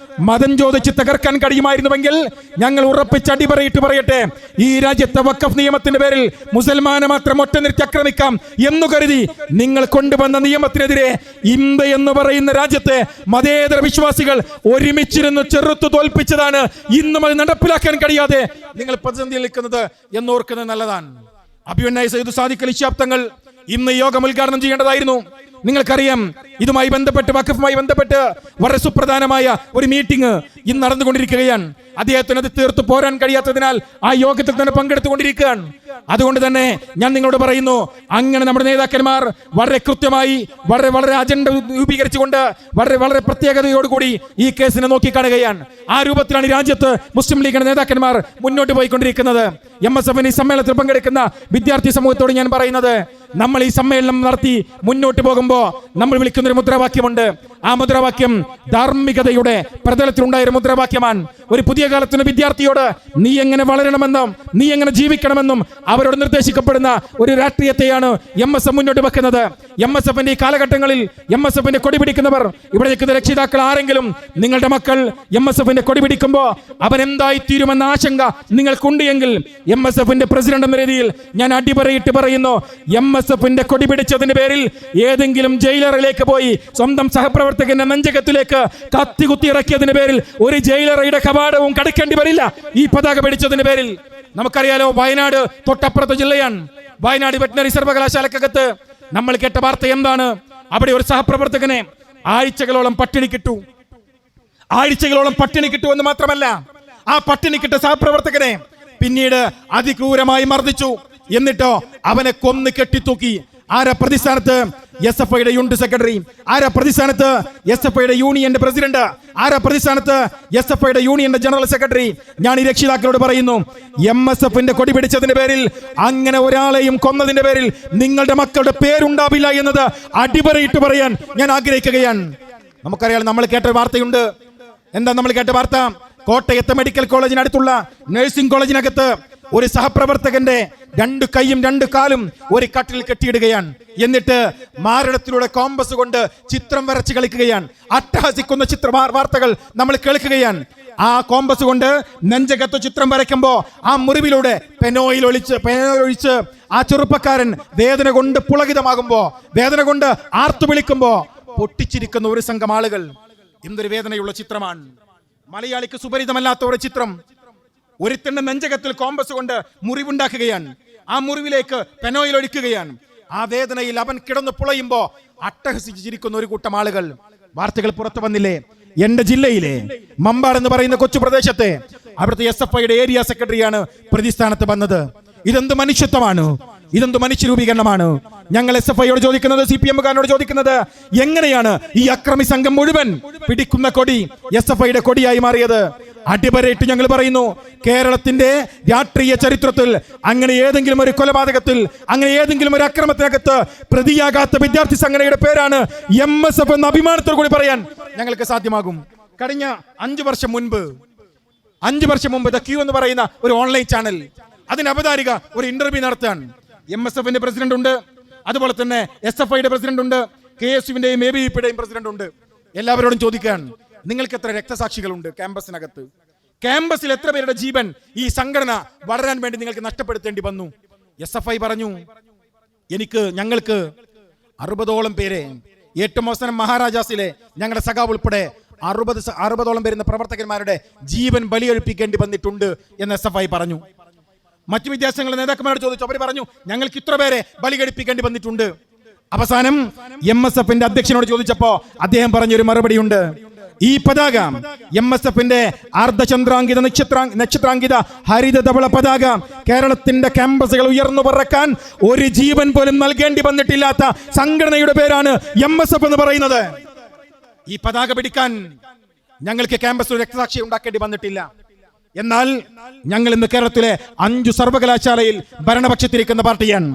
Speaker 1: മതം ചോദിച്ച് തകർക്കാൻ കഴിയുമായിരുന്നുവെങ്കിൽ ഞങ്ങൾ ഉറപ്പിച്ച് അടിപറയിട്ട് പറയട്ടെ, ഈ രാജ്യത്തെ വഖഫ് നിയമത്തിന്റെ പേരിൽ മുസൽമാനെ മാത്രം ഒറ്റ നിർത്തി ആക്രമിക്കാം എന്നു കരുതി നിങ്ങൾ കൊണ്ടുവന്ന നിയമത്തിനെതിരെ ഇന്ത്യ എന്ന് പറയുന്ന രാജ്യത്തെ മതേതര വിശ്വാസികൾ ഒരുമിച്ചിരുന്ന് ചെറുത്തു തോൽപ്പിച്ചതാണ് ഇന്നും അത് നടപ്പിലാക്കാൻ കഴിയാതെ നിങ്ങൾ പ്രതിസന്ധിയിൽ നിൽക്കുന്നത് എന്നോർക്കുന്നത് നല്ലതാണ്. അഭിമന്യായ സയ്യിദ് സാദിഖ് അലി ശിഹാബ് തങ്ങൾ ഇന്ന് യോഗം ഉദ്ഘാടനം ചെയ്യേണ്ടതായിരുന്നു. നിങ്ങൾക്കറിയാം, ഇതുമായി ബന്ധപ്പെട്ട് വഖഫുമായി ബന്ധപ്പെട്ട് വളരെ സുപ്രധാനമായ ഒരു മീറ്റിംഗ് ഇന്ന് നടന്നുകൊണ്ടിരിക്കുകയാണ്. അദ്ദേഹത്തിന് അത് തീർത്തു പോരാൻ കഴിയാത്തതിനാൽ ആ യോഗത്തിൽ തന്നെ പങ്കെടുത്തുകൊണ്ടിരിക്കുകയാണ്. അതുകൊണ്ട് തന്നെ ഞാൻ നിങ്ങളോട് പറയുന്നു, അങ്ങനെ നമ്മുടെ നേതാക്കന്മാർ വളരെ കൃത്യമായി വളരെ അജണ്ട രൂപീകരിച്ചുകൊണ്ട് വളരെ പ്രത്യേകതയോടുകൂടി ഈ കേസിനെ നോക്കിക്കാണുകയാണ്. ആ രൂപത്തിലാണ് രാജ്യത്ത് മുസ്ലിം ലീഗിന്റെ നേതാക്കന്മാർ മുന്നോട്ട് പോയിക്കൊണ്ടിരിക്കുന്നത്. MSF ഈ സമ്മേളനത്തിൽ പങ്കെടുക്കുന്ന വിദ്യാർത്ഥി സമൂഹത്തോട് ഞാൻ പറയുന്നത്, നമ്മൾ ഈ സമ്മേളനം നടത്തി മുന്നോട്ട് പോകുമ്പോൾ നമ്മൾ വിളിക്കുന്ന ഒരു മുദ്രാവാക്യമുണ്ട്. ആ മുദ്രാവാക്യം ധാർമ്മികതയുടെ പ്രതലത്തിലുണ്ടായ മുദ്രാവാക്യമാണ്. ഒരു പുതിയ കാലത്തിന് വിദ്യാർത്ഥിയോട് നീ എങ്ങനെ വളരണമെന്നും നീ എങ്ങനെ ജീവിക്കണമെന്നും അവരോട് നിർദ്ദേശിക്കപ്പെടുന്ന ഒരു രാഷ്ട്രീയത്തെയാണ് MSF മുന്നോട്ട് വെക്കുന്നത്. MSFന്റെ ഈ കാലഘട്ടങ്ങളിൽ MSFന്റെ കൊടി പിടിക്കുന്നവർ, ഇവിടെ നിൽക്കുന്ന രക്ഷിതാക്കൾ ആരെങ്കിലും നിങ്ങളുടെ മക്കൾ MSFന്റെ കൊടി പിടിക്കുമ്പോൾ അവൻ എന്തായി തീരുമെന്ന ആശങ്ക നിങ്ങൾക്കുണ്ട് എങ്കിൽ MSFന്റെ പ്രസിഡന്റ് എന്ന രീതിയിൽ ഞാൻ അടിപറയിട്ട് പറയുന്നു, MSFന്റെ കൊടി പിടിച്ചതിന്റെ പേരിൽ ഏതെങ്കിലും ജയിലറിലേക്ക് പോയി സ്വന്തം സഹപ്രവർത്തകന്റെ നെഞ്ചകത്തിലേക്ക് കത്തികുത്തി ഇറക്കിയതിന്റെ പേരിൽ ഒരു ജയിലറയുടെ കവാടവും കടക്കേണ്ടി വരില്ല. ഈ പതാക പിടിച്ചതിന്റെ പേരിൽ നമുക്കറിയാലോ, വയനാട് തൊട്ടപ്പുറത്തെ ജില്ലയാണ്. വയനാട് വെറ്റിനറി സർവകലാശാലക്കകത്ത് നമ്മൾ കേട്ട വാർത്ത എന്താണ്? അവിടെ ഒരു സഹപ്രവർത്തകനെ ആഴ്ചകളോളം പട്ടിണി കിട്ടു എന്ന് മാത്രമല്ല, ആ പട്ടിണി കിട്ട സഹപ്രവർത്തകനെ പിന്നീട് അതിക്രൂരമായി മർദ്ദിച്ചു. എന്നിട്ടോ അവനെ കൊന്ന് കെട്ടിത്തൂക്കി. ആരാ പ്രതിസ്ഥാനത്ത്? SFIയുടെ യൂണിറ്റ് സെക്രട്ടറി. ആരാ പ്രതിസ്ഥാനത്ത്? SFIയുടെ യൂണിയന്റെ പ്രസിഡന്റ്. ആരാ പ്രതിസ്ഥാനത്ത്? SFIയുടെ യൂണിയന്റെ ജനറൽ സെക്രട്ടറി. ഞാൻ ഈ രക്ഷിതാക്കളോട് പറയുന്നു, MSFന്റെ കൊടി പിടിച്ചതിന്റെ പേരിൽ, അങ്ങനെ ഒരാളെയും കൊന്നതിന്റെ പേരിൽ നിങ്ങളുടെ മക്കളുടെ പേരുണ്ടാവില്ല എന്നത് അടിപറയിട്ട് പറയാൻ ഞാൻ ആഗ്രഹിക്കുകയാണ്. നമുക്കറിയാം, നമ്മൾ കേട്ട വാർത്തയുണ്ട്. എന്താ നമ്മൾ കേട്ട വാർത്ത? കോട്ടയത്തെ മെഡിക്കൽ കോളേജിനടുത്തുള്ള നഴ്സിംഗ് കോളേജിനകത്ത് ഒരു സഹപ്രവർത്തകന്റെ 2 കൈയും 2 കാലും ഒരു കട്ടിൽ കെട്ടിയിടുകയാണ്. എന്നിട്ട് മാരടത്തിലൂടെ കോമ്പസ് കൊണ്ട് ചിത്രം വരച്ച് കളിക്കുകയാണ്. അട്ടഹസിക്കുന്ന വാർത്തകൾ നമ്മൾ കേൾക്കുകയാണ്. ആ കോമ്പസ് കൊണ്ട് നെഞ്ചകത്ത് ചിത്രം വരയ്ക്കുമ്പോ ആ മുറിവിലൂടെ പെനോയിൽ ഒഴിച്ച് ആ ചെറുപ്പക്കാരൻ വേദന കൊണ്ട് പുളകിതമാകുമ്പോ, വേദന കൊണ്ട് ആർത്തു വിളിക്കുമ്പോ പൊട്ടിച്ചിരിക്കുന്ന ഒരു സംഘം ആളുകൾ. എന്തൊരു വേദനയുള്ള ചിത്രമാണ്. മലയാളിക്ക് സുപരിതമല്ലാത്ത ഒരു ചിത്രം. ഒരുത്തന്റെ നെഞ്ചകത്തിൽ കോമ്പസ് കൊണ്ട് മുറിവുണ്ടാക്കുകയാണ്. ആ മുറിവിലേക്ക് പെനോയിൽ ഒഴിക്കുകയാണ്. ആ വേദനയിൽ അവൻ കിടന്നു പുളയുമ്പോ അട്ടഹസിച്ചിരിക്കുന്ന ഒരു കൂട്ടം ആളുകൾ. വാർത്തകൾ പുറത്തു വന്നില്ലേ? എന്റെ ജില്ലയിലെ മമ്പാട് എന്ന് പറയുന്ന കൊച്ചു പ്രദേശത്തെ അവിടുത്തെ SFIയുടെ ഏരിയ സെക്രട്ടറിയാണ് പ്രതിസ്ഥാനത്ത് വന്നത്. ഇതെന്ത് മനുഷ്യത്വമാണ്? ഇതെന്ത് മനുഷ്യരൂപീകരണമാണ്? ഞങ്ങൾ SFIയോട് ചോദിക്കുന്നത്, CPM-കാരനോട് ചോദിക്കുന്നത്, എങ്ങനെയാണ് ഈ അക്രമി സംഘം മുഴുവൻ പിടിക്കുന്ന കൊടി SFIയുടെ കൊടിയായി മാറിയത്? അടിവരയിട്ട് ഞങ്ങൾ പറയുന്നു, കേരളത്തിന്റെ രാഷ്ട്രീയ ചരിത്രത്തിൽ അങ്ങനെ ഏതെങ്കിലും ഒരു കൊലപാതകത്തിൽ, അങ്ങനെ ഏതെങ്കിലും ഒരു അക്രമത്തിനകത്ത് പ്രതിയാകാത്ത വിദ്യാർത്ഥി സംഘടനയുടെ പേരാണ് MSF എന്ന അഭിമാനത്തോടു കൂടി പറയാൻ ഞങ്ങൾക്ക് സാധ്യമാകും. കഴിഞ്ഞ 5 വർഷം മുൻപ് ദ ക്യൂ എന്ന് പറയുന്ന ഒരു ഓൺലൈൻ ചാനൽ, അതിന് അവതാരിക ഒരു ഇന്റർവ്യൂ നടത്താൻ MSFന്റെ പ്രസിഡന്റ് ഉണ്ട്, അതുപോലെ തന്നെ SFIയുടെ പ്രസിഡന്റ് ഉണ്ട്, KSUവിന്റെയും ABVPയുടെയും പ്രസിഡന്റ് ഉണ്ട്. എല്ലാവരോടും ചോദിക്കാൻ, നിങ്ങൾക്ക് എത്ര രക്തസാക്ഷികളുണ്ട് ക്യാമ്പസിനകത്ത്? ക്യാമ്പസിൽ എത്ര പേരുടെ ജീവൻ ഈ സംഘടന വളരാൻ വേണ്ടി നിങ്ങൾക്ക് നഷ്ടപ്പെടുത്തേണ്ടി വന്നു? SFI പറഞ്ഞു, ഞങ്ങൾക്ക് 60ഓളം പേരെ, ഏറ്റവും അവസാനം മഹാരാജാസിലെ ഞങ്ങളുടെ സഖാവ് ഉൾപ്പെടെ 60ഓളം വരുന്ന പ്രവർത്തകന്മാരുടെ ജീവൻ ബലിയഴിപ്പിക്കേണ്ടി വന്നിട്ടുണ്ട് എന്ന് SFI പറഞ്ഞു. മറ്റു വിദ്യാസംഘങ്ങളുടെ നേതാക്കന്മാരോട് ചോദിച്ചു, അവർ പറഞ്ഞു, ഞങ്ങൾക്ക് ഇത്ര പേരെ ബലി കഴിപ്പിക്കേണ്ടി വന്നിട്ടുണ്ട്. അവസാനം MSFന്റെ അധ്യക്ഷനോട് ചോദിച്ചപ്പോ അദ്ദേഹം പറഞ്ഞൊരു മറുപടിയുണ്ട്. ഈ പതാക MSFന്റെ അർദ്ധചന്ദ്രാങ്കിത നക്ഷത്രാങ്കിത ഹരിത ധവള പതാക കേരളത്തിന്റെ ക്യാമ്പസുകൾ ഉയർന്നു പറക്കാൻ ഒരു ജീവൻ പോലും നൽകേണ്ടി വന്നിട്ടില്ലാത്ത സംഘടനയുടെ പേരാണ് MSF എന്ന് പറയുന്നത്. ഈ പതാക പിടിക്കാൻ ഞങ്ങൾക്ക് ക്യാമ്പസിൽ രക്തസാക്ഷി ഉണ്ടാക്കേണ്ടി വന്നിട്ടില്ല. എന്നാൽ ഞങ്ങൾ ഇന്ന് കേരളത്തിലെ 5 സർവകലാശാലയിൽ ഭരണപക്ഷത്തിരിക്കുന്ന പാർട്ടിയാണ്.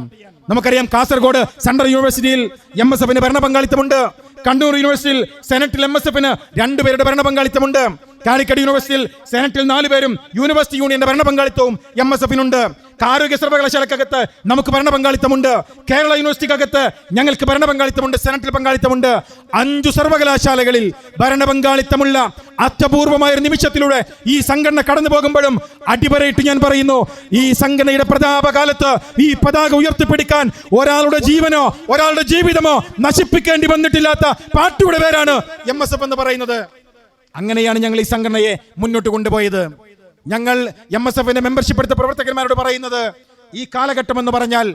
Speaker 1: നമുക്കറിയാം, കാസർഗോഡ് സെൻട്രൽ യൂണിവേഴ്സിറ്റിയിൽ MSFന് ഭരണ പങ്കാളിത്തമുണ്ട്. കണ്ണൂർ യൂണിവേഴ്സിറ്റിയിൽ സെനറ്റിൽ MSFന് 2 പേരുടെ ഭരണ പങ്കാളിത്തമുണ്ട്. കാലിക്കറ്റ് യൂണിവേഴ്സിറ്റിയിൽ സെനറ്റിൽ 4 പേരും യൂണിവേഴ്സിറ്റി യൂണിയന്റെ ഭരണ പങ്കാളിത്തവും MSFനുണ്ട്. ആരോഗ്യ സർവകലാശാലക്കകത്ത് നമുക്ക് ഭരണ പങ്കാളിത്തമുണ്ട്. കേരള യൂണിവേഴ്സിറ്റിക്കകത്ത് ഞങ്ങൾക്ക് ഭരണ പങ്കാളിത്തമുണ്ട്, സെനറ്റിൽ പങ്കാളിത്തമുണ്ട്. 5 സർവകലാശാലകളിൽ ഭരണ പങ്കാളിത്തമുള്ള അത്യപൂർവമായ ഒരു നിമിഷത്തിലൂടെ ഈ സംഘടന കടന്നു പോകുമ്പോഴും അടിവരയിട്ട് ഞാൻ പറയുന്നു, ഈ സംഘടനയുടെ പ്രതാപകാലത്ത് ഈ പതാക ഉയർത്തിപ്പിടിക്കാൻ ഒരാളുടെ ജീവനോ ഒരാളുടെ ജീവിതമോ നശിപ്പിക്കേണ്ടി വന്നിട്ടില്ലാത്ത പാർട്ടിയുടെ പേരാണ് MSF എന്ന് പറയുന്നത്. അങ്ങനെയാണ് ഞങ്ങൾ ഈ സംഘടനയെ മുന്നോട്ട് കൊണ്ടുപോയത്. ഞങ്ങൾ MSFന്റെ മെമ്പർഷിപ്പ് എടുത്ത പ്രവർത്തകന്മാരോട് പറയുന്നത്, ഈ കാലഘട്ടം എന്ന് പറഞ്ഞാൽ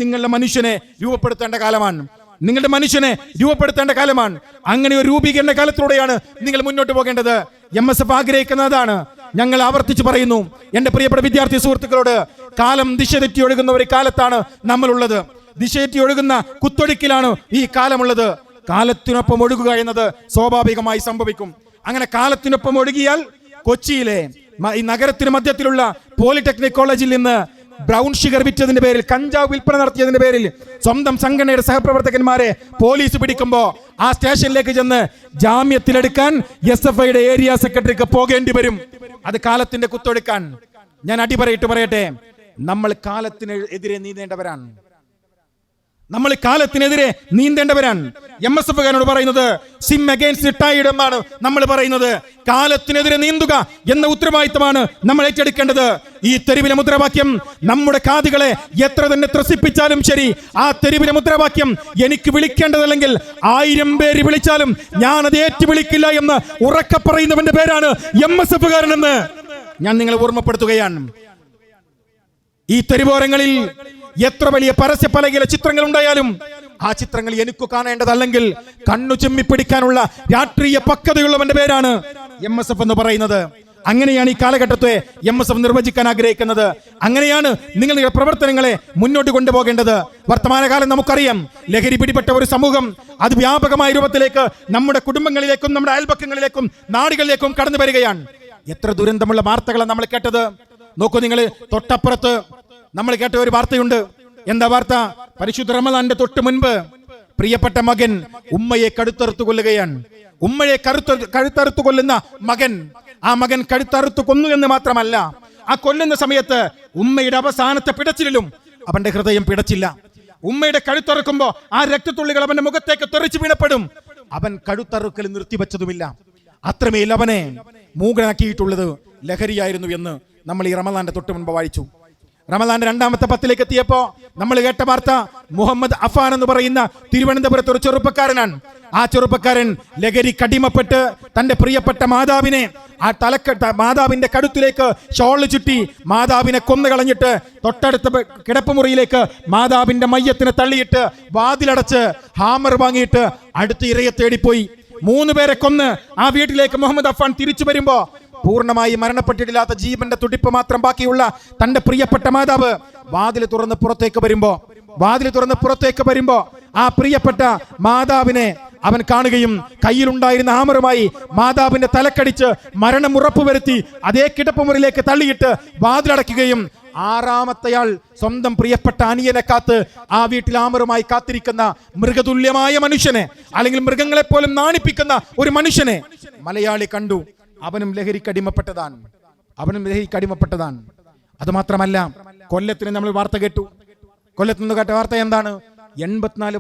Speaker 1: നിങ്ങളുടെ മനുഷ്യനെ രൂപപ്പെടുത്തേണ്ട കാലമാണ്. നിങ്ങളുടെ മനുഷ്യനെ രൂപപ്പെടുത്തേണ്ട കാലമാണ്. അങ്ങനെ ഒരു രൂപീകരണ കാലത്തിലൂടെയാണ് നിങ്ങൾ മുന്നോട്ട് പോകേണ്ടത്. MSF ആഗ്രഹിക്കുന്നതാണ്. ഞങ്ങൾ ആവർത്തിച്ച് പറയുന്നു, എന്റെ പ്രിയപ്പെട്ട വിദ്യാർത്ഥി സുഹൃത്തുക്കളോട്, കാലം ദിശ തെറ്റി ഒഴുകുന്ന ഒരു കാലത്താണ് നമ്മളുള്ളത്. ദിശ തെറ്റി ഒഴുകുന്ന കുത്തൊഴുക്കിലാണ് ഈ കാലമുള്ളത്. കാലത്തിനൊപ്പം ഒഴുകുക എന്നത് സ്വാഭാവികമായി സംഭവിക്കും. അങ്ങനെ കാലത്തിനൊപ്പം ഒഴുകിയാൽ കൊച്ചിയിലെ ഈ നഗരത്തിന് മധ്യത്തിലുള്ള പോളിടെക്നിക് കോളേജിൽ നിന്ന് ബ്രൗൺ ഷുഗർ വിറ്റതിന്റെ പേരിൽ, കഞ്ചാവ് വിൽപ്പന നടത്തിയതിന്റെ പേരിൽ സ്വന്തം സംഘടനയുടെ സഹപ്രവർത്തകന്മാരെ പോലീസ് പിടിക്കുമ്പോ ആ സ്റ്റേഷനിലേക്ക് ചെന്ന് ജാമ്യത്തിലെടുക്കാൻ SFIയുടെ ഏരിയ സെക്രട്ടറിക്ക് പോകേണ്ടി വരും. അത് കാലത്തിന്റെ കുത്തൊടുക്കാൻ. ഞാൻ അടിപറയിട്ട് പറയട്ടെ, നമ്മൾ കാലത്തിന് എതിരെ നീന്തേണ്ടവരാണ്. നമ്മൾ കാലത്തിനെതിരെ നീന്തേണ്ടവരാണ്. MSFകാരനോട് പറയുന്നത് സിം അഗൈൻസ്റ്റ് ടൈഡ് എന്നാണ് നമ്മൾ പറയുന്നത്. കാലത്തിനെതിരെ നീന്തുക എന്ന ഉത്തരവാദിത്തമാണ് നമ്മൾ ഏറ്റെടുക്കേണ്ടത്. ഈ തെരുവിലെ മുദ്രാവാക്യം നമ്മുടെ കാതുകളെ എത്ര തന്നെ ത്രസിപ്പിച്ചാലും ശരി, ആ തെരുവിലെ മുദ്രാവാക്യം എനിക്ക് വിളിക്കേണ്ടതല്ലെങ്കിൽ 1000 പേര് വിളിച്ചാലും ഞാൻ അത് ഏറ്റു വിളിക്കില്ല എന്ന് ഉറക്കെ പറയുന്നവന്റെ പേരാണ് MSFകാരനെന്ന് ഞാൻ നിങ്ങളെ ഓർമ്മപ്പെടുത്തുകയാണ്. ഈ തെരുവോരങ്ങളിൽ എത്ര വലിയ പരസ്യപ്പലകയിലെ ചിത്രങ്ങൾ ഉണ്ടായാലും ആ ചിത്രങ്ങൾ എനിക്ക് കാണേണ്ടതല്ലെങ്കിൽ കണ്ണു ചെമ്മിപ്പിടിക്കാനുള്ള രാഷ്ട്രീയ പക്വതയുള്ളവന്റെ പേരാണ് MSF എന്ന് പറയുന്നത്. അങ്ങനെയാണ് ഈ കാലഘട്ടത്തെ MSF നിർവചിക്കാൻ ആഗ്രഹിക്കുന്നത്. അങ്ങനെയാണ് നിങ്ങളുടെ പ്രവർത്തനങ്ങളെ മുന്നോട്ട് കൊണ്ടുപോകേണ്ടത്. വർത്തമാനകാലം നമുക്കറിയാം, ലഹരി പിടിപെട്ട ഒരു സമൂഹം അത് വ്യാപകമായ രൂപത്തിലേക്ക് നമ്മുടെ കുടുംബങ്ങളിലേക്കും നമ്മുടെ അയൽപക്കങ്ങളിലേക്കും നാടുകളിലേക്കും കടന്നു വരികയാണ്. എത്ര ദുരന്തമുള്ള വാർത്തകളാണ് നമ്മൾ കേട്ടത്. നോക്കൂ, നിങ്ങൾ തൊട്ടപ്പുറത്ത് നമ്മൾ കേട്ട ഒരു വാർത്തയുണ്ട്. എന്താ വാർത്ത? പരിശുദ്ധ റമദാന്റെ തൊട്ട് മുൻപ് പ്രിയപ്പെട്ട മകൻ ഉമ്മയെ കഴുത്തറുത്തു കൊല്ലുകയാണ്. ഉമ്മയെ കഴുത്തറുത്തു കൊല്ലുന്ന മകൻ ആ മകൻ കഴുത്തറുത്ത് കൊന്നു എന്ന് മാത്രമല്ല, ആ കൊല്ലുന്ന സമയത്ത് ഉമ്മയുടെ അവസാനത്തെ പിടച്ചിലും അവന്റെ ഹൃദയം പിടച്ചില്ല. ഉമ്മയുടെ കഴുത്തറുക്കുമ്പോ ആ രക്തത്തുള്ളികൾ അവന്റെ മുഖത്തേക്ക് തെറിച്ചു വീണപ്പെടും. അവൻ കഴുത്തറുക്കൽ നിർത്തിവെച്ചതുമില്ല. അത്രമേൽ അവനെ മൂകനാക്കിയിട്ടുള്ളത് ലഹരിയായിരുന്നു എന്ന് നമ്മൾ ഈ റമദാന്റെ തൊട്ട് മുൻപ് വായിച്ചു. റമദാന്റെ രണ്ടാമത്തെ പത്തിലേക്ക് എത്തിയപ്പോ നമ്മൾ കേട്ട വാർത്ത മുഹമ്മദ് അഫാൻ എന്ന് പറയുന്ന തിരുവനന്തപുരത്ത് ഒരു ചെറുപ്പക്കാരനാണ്. ആ ചെറുപ്പക്കാരൻ ലഹരി കടിമപ്പെട്ട് തന്റെ പ്രിയപ്പെട്ട മാതാവിനെ മാതാവിന്റെ കഴുത്തിലേക്ക് ഷോൾ ചുറ്റി മാതാവിനെ കൊന്നു കളഞ്ഞിട്ട് തൊട്ടടുത്ത കിടപ്പുമുറിയിലേക്ക് മാതാവിന്റെ മയ്യത്തിനെ തള്ളിയിട്ട് വാതിലടച്ച് ഹാമർ വാങ്ങിയിട്ട് അടുത്ത ഇരയെ തേടിപ്പോയി. 3 പേരെ കൊന്ന് ആ വീട്ടിലേക്ക് മുഹമ്മദ് അഫാൻ തിരിച്ചു വരുമ്പോ പൂർണ്ണമായി മരണപ്പെട്ടിട്ടില്ലാത്ത ജീവന്റെ തുടിപ്പ് മാത്രം ബാക്കിയുള്ള തന്റെ പ്രിയപ്പെട്ട മാതാവ് വാതിൽ തുറന്ന് പുറത്തേക്ക് വരുമ്പോ ആ പ്രിയപ്പെട്ട മാതാവിനെ അവൻ കാണുകയും കയ്യിലുണ്ടായിരുന്ന ഹാമറുമായി മാതാവിന്റെ തലക്കടിച്ച് മരണം ഉറപ്പുവരുത്തി അതേ കിടപ്പുമുറിയിലേക്ക് തള്ളിയിട്ട് വാതിലടയ്ക്കുകയും 6-ാമത്തെയാൾ സ്വന്തം പ്രിയപ്പെട്ട അനിയനെ കാത്ത് ആ വീട്ടിൽ ഹാമറുമായി കാത്തിരിക്കുന്ന മൃഗതുല്യമായ മനുഷ്യനെ, അല്ലെങ്കിൽ മൃഗങ്ങളെ പോലും നാണിപ്പിക്കുന്ന ഒരു മനുഷ്യനെ മലയാളി കണ്ടു. അവനും ലഹരിക്കടിമപ്പെട്ടതാണ്. അത് മാത്രമല്ല, കൊല്ലത്തിന് നമ്മൾ വാർത്ത കേട്ടു. കൊല്ലത്ത് നിന്ന് കേട്ട വാർത്ത എന്താണ്? 84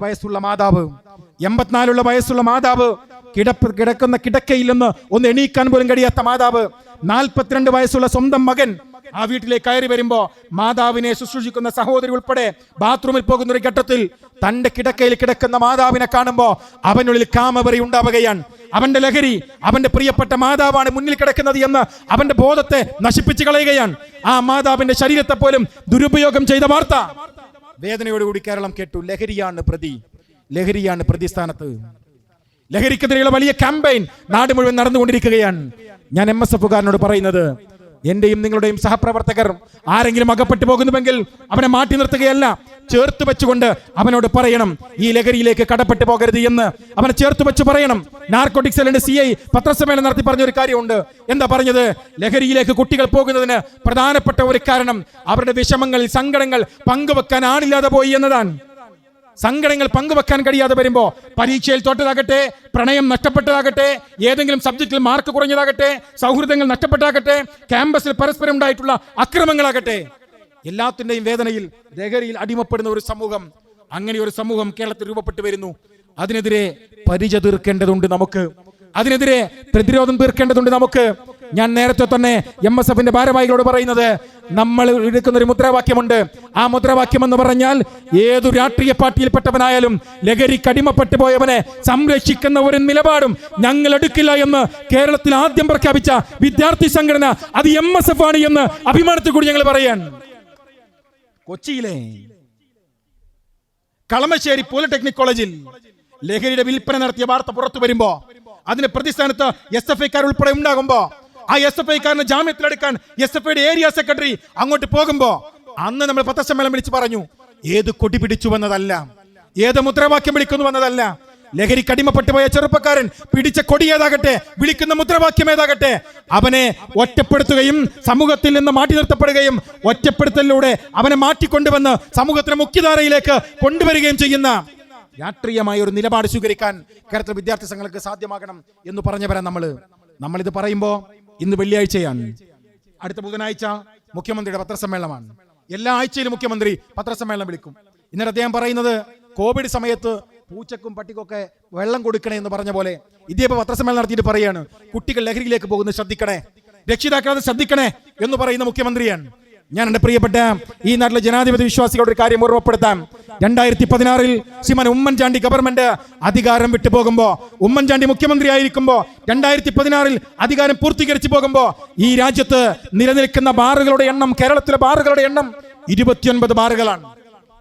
Speaker 1: വയസ്സുള്ള മാതാവ് കിടക്കുന്ന കിടക്കയിൽ നിന്ന് ഒന്ന് എണീക്കാൻ പോലും കഴിയാത്ത മാതാവ്, 42 വയസ്സുള്ള സ്വന്തം മകൻ ആ വീട്ടിലേക്ക് കയറി വരുമ്പോ മാതാവിനെ ശുശ്രൂഷിക്കുന്ന സഹോദരി ഉൾപ്പെടെ ബാത്റൂമിൽ പോകുന്ന ഒരു ഘട്ടത്തിൽ തന്റെ കിടക്കയിൽ കിടക്കുന്ന മാതാവിനെ കാണുമ്പോ അവനുള്ളിൽ കാമവെറി ഉണ്ടാവുകയാണ്. അവന്റെ ലഹരി അവന്റെ പ്രിയപ്പെട്ട മാതാവാണ് മുന്നിൽ കിടക്കുന്നത് എന്ന് അവന്റെ ബോധത്തെ നശിപ്പിച്ചു കളയുകയാണ്. ആ മാതാവിന്റെ ശരീരത്തെ പോലും ദുരുപയോഗം ചെയ്ത വാർത്ത വേദനയോടുകൂടി കേരളം കേട്ടു. ലഹരിയാണ് പ്രതിസ്ഥാനത്ത്. ലഹരിക്കെതിരെയുള്ള വലിയ ക്യാമ്പയിൻ നാട് മുഴുവൻ നടന്നുകൊണ്ടിരിക്കുകയാണ്. ഞാൻ MSF-കാരനോട് പറയുന്നത്, എന്റെയും നിങ്ങളുടെയും സഹപ്രവർത്തകർ ആരെങ്കിലും അകപ്പെട്ടു പോകുന്നുവെങ്കിൽ അവനെ മാറ്റി നിർത്തുകയല്ല, ചേർത്ത് വെച്ചുകൊണ്ട് അവനോട് പറയണം ഈ ലഹരിയിലേക്ക് കടപ്പെട്ടു പോകരുത് എന്ന് അവനെ ചേർത്ത് വെച്ച് പറയണം. നാർക്കോട്ടിക് സെല്ലിന്റെ CI പത്രസമ്മേളനം നടത്തി പറഞ്ഞൊരു കാര്യമുണ്ട്. എന്താ പറഞ്ഞത്? ലഹരിയിലേക്ക് കുട്ടികൾ പോകുന്നതിന് പ്രധാനപ്പെട്ട ഒരു കാരണം അവരുടെ വിഷമങ്ങൾ, സങ്കടങ്ങൾ പങ്കുവെക്കാൻ ആളില്ലാതെ പോയി എന്നതാണ്. സങ്കടങ്ങൾ പങ്കുവെക്കാൻ കഴിയാതെ വരുമ്പോ, പരീക്ഷയിൽ തോറ്റതാകട്ടെ, പ്രണയം നഷ്ടപ്പെട്ടതാകട്ടെ, ഏതെങ്കിലും സബ്ജക്റ്റിൽ മാർക്ക് കുറഞ്ഞതാകട്ടെ, സൗഹൃദങ്ങൾ നഷ്ടപ്പെട്ടതാകട്ടെ, ക്യാമ്പസിൽ പരസ്പരം ഉണ്ടായിട്ടുള്ള അക്രമങ്ങളാകട്ടെ, എല്ലാത്തിന്റെയും വേദനയിൽ ലഹരിയിൽ അടിമപ്പെടുന്ന ഒരു സമൂഹം, അങ്ങനെ ഒരു സമൂഹം കേരളത്തിൽ രൂപപ്പെട്ടു വരുന്നു. അതിനെതിരെ പരിച തീർക്കേണ്ടതുണ്ട് നമുക്ക്, അതിനെതിരെ പ്രതിരോധം തീർക്കേണ്ടതുണ്ട് നമുക്ക്. ഞാൻ നേരത്തെ തന്നെ MSF-ന്റെ ഭാരവാഹികളോട് പറയുന്നത്, നമ്മൾ എടുക്കുന്ന ഒരു മുദ്രാവാക്യമുണ്ട്. ആ മുദ്രാവാക്യം എന്ന് പറഞ്ഞാൽ, ഏതു രാഷ്ട്രീയ പാർട്ടിയിൽപ്പെട്ടവനായാലും ലഹരി കടിമപ്പെട്ടു പോയവനെ സംരക്ഷിക്കുന്ന ഒരു നിലപാടും ഞങ്ങൾ എടുക്കില്ല എന്ന് കേരളത്തിൽ ആദ്യം പ്രഖ്യാപിച്ച വിദ്യാർത്ഥി സംഘടന അത് MSF ആണ് എന്ന് അഭിമാനത്തിൽ കൂടി ഞങ്ങൾ പറയാൻ. കൊച്ചിയിലെ കളമശ്ശേരി പോളിടെക്നിക് കോളേജിൽ ലഹരിയുടെ വിൽപ്പന നടത്തിയ വാർത്ത പുറത്തു വരുമ്പോ, അതിന് പ്രതിസ്ഥാനത്ത് SFI-ക്കാർ ഉൾപ്പെടെ ഉണ്ടാകുമ്പോ, ആ SFI-ക്കാരനെ ജാമ്യത്തിലെടുക്കാൻ SFI-യുടെ ഏരിയ സെക്രട്ടറി അങ്ങോട്ട് പോകുമ്പോ, അന്ന് നമ്മൾ പത്രസമ്മേളനം വിളിച്ചു പറഞ്ഞു, ഏത് കൊടി പിടിച്ചു വന്നതല്ല, ഏത് മുദ്രാവാക്യം വിളിക്കുന്നു വന്നതല്ല, ലഹരി കടിമപ്പെട്ടു പോയ ചെറുപ്പക്കാരൻ പിടിച്ച കൊടി ഏതാകട്ടെ, വിളിക്കുന്ന മുദ്രാവാക്യം ഏതാകട്ടെ, അവനെ ഒറ്റപ്പെടുത്തുകയും സമൂഹത്തിൽ നിന്ന് മാറ്റി നിർത്തപ്പെടുകയും ഒറ്റപ്പെടുത്തലിലൂടെ അവനെ മാറ്റിക്കൊണ്ടുവന്ന് സമൂഹത്തിന്റെ മുഖ്യധാരയിലേക്ക് കൊണ്ടുവരികയും ചെയ്യുന്ന രാഷ്ട്രീയമായ ഒരു നിലപാട് സ്വീകരിക്കാൻ കേരളത്തിലെ വിദ്യാർത്ഥി സംഘങ്ങൾക്ക് സാധ്യമാകണം എന്ന് പറഞ്ഞവരാ നമ്മളിത് പറയുമ്പോൾ, ഇന്ന് വെള്ളിയാഴ്ചയാണ്, അടുത്ത ബുധനാഴ്ച മുഖ്യമന്ത്രിയുടെ പത്രസമ്മേളനമാണ്. എല്ലാ ആഴ്ചയിലും മുഖ്യമന്ത്രി പത്രസമ്മേളനം വിളിക്കും. ഇന്നലെ അദ്ദേഹം പറയുന്നത്, കോവിഡ് സമയത്ത് പൂച്ചക്കും പട്ടിക്കൊക്കെ വെള്ളം കൊടുക്കണേ എന്ന് പറഞ്ഞ പോലെ ഇദ്ദേഹം പത്രസമ്മേളനം നടത്തിയിട്ട് പറയാണ്, കുട്ടികൾ ലഹരിയിലേക്ക് പോകുന്നത് ശ്രദ്ധിക്കണേ, രക്ഷിതാക്കൾ അത് ശ്രദ്ധിക്കണേ എന്ന് പറയുന്ന മുഖ്യമന്ത്രിയാണ്. ഞാൻ എൻ്റെ പ്രിയപ്പെട്ട ഈ നാട്ടിലെ ജനാധിപത്യ വിശ്വാസികളുടെ ഒരു കാര്യം ഓർമ്മപ്പെടുത്താം. 2016 ശ്രീമാൻ ഉമ്മൻചാണ്ടി ഗവൺമെന്റ് അധികാരം വിട്ടു പോകുമ്പോ, ഉമ്മൻചാണ്ടി മുഖ്യമന്ത്രി ആയിരിക്കുമ്പോ, 2016 അധികാരം പൂർത്തീകരിച്ചു പോകുമ്പോ, ഈ രാജ്യത്ത് നിലനിൽക്കുന്ന ബാറുകളുടെ എണ്ണം, കേരളത്തിലെ ബാറുകളുടെ എണ്ണം 29 ബാറുകളാണ്.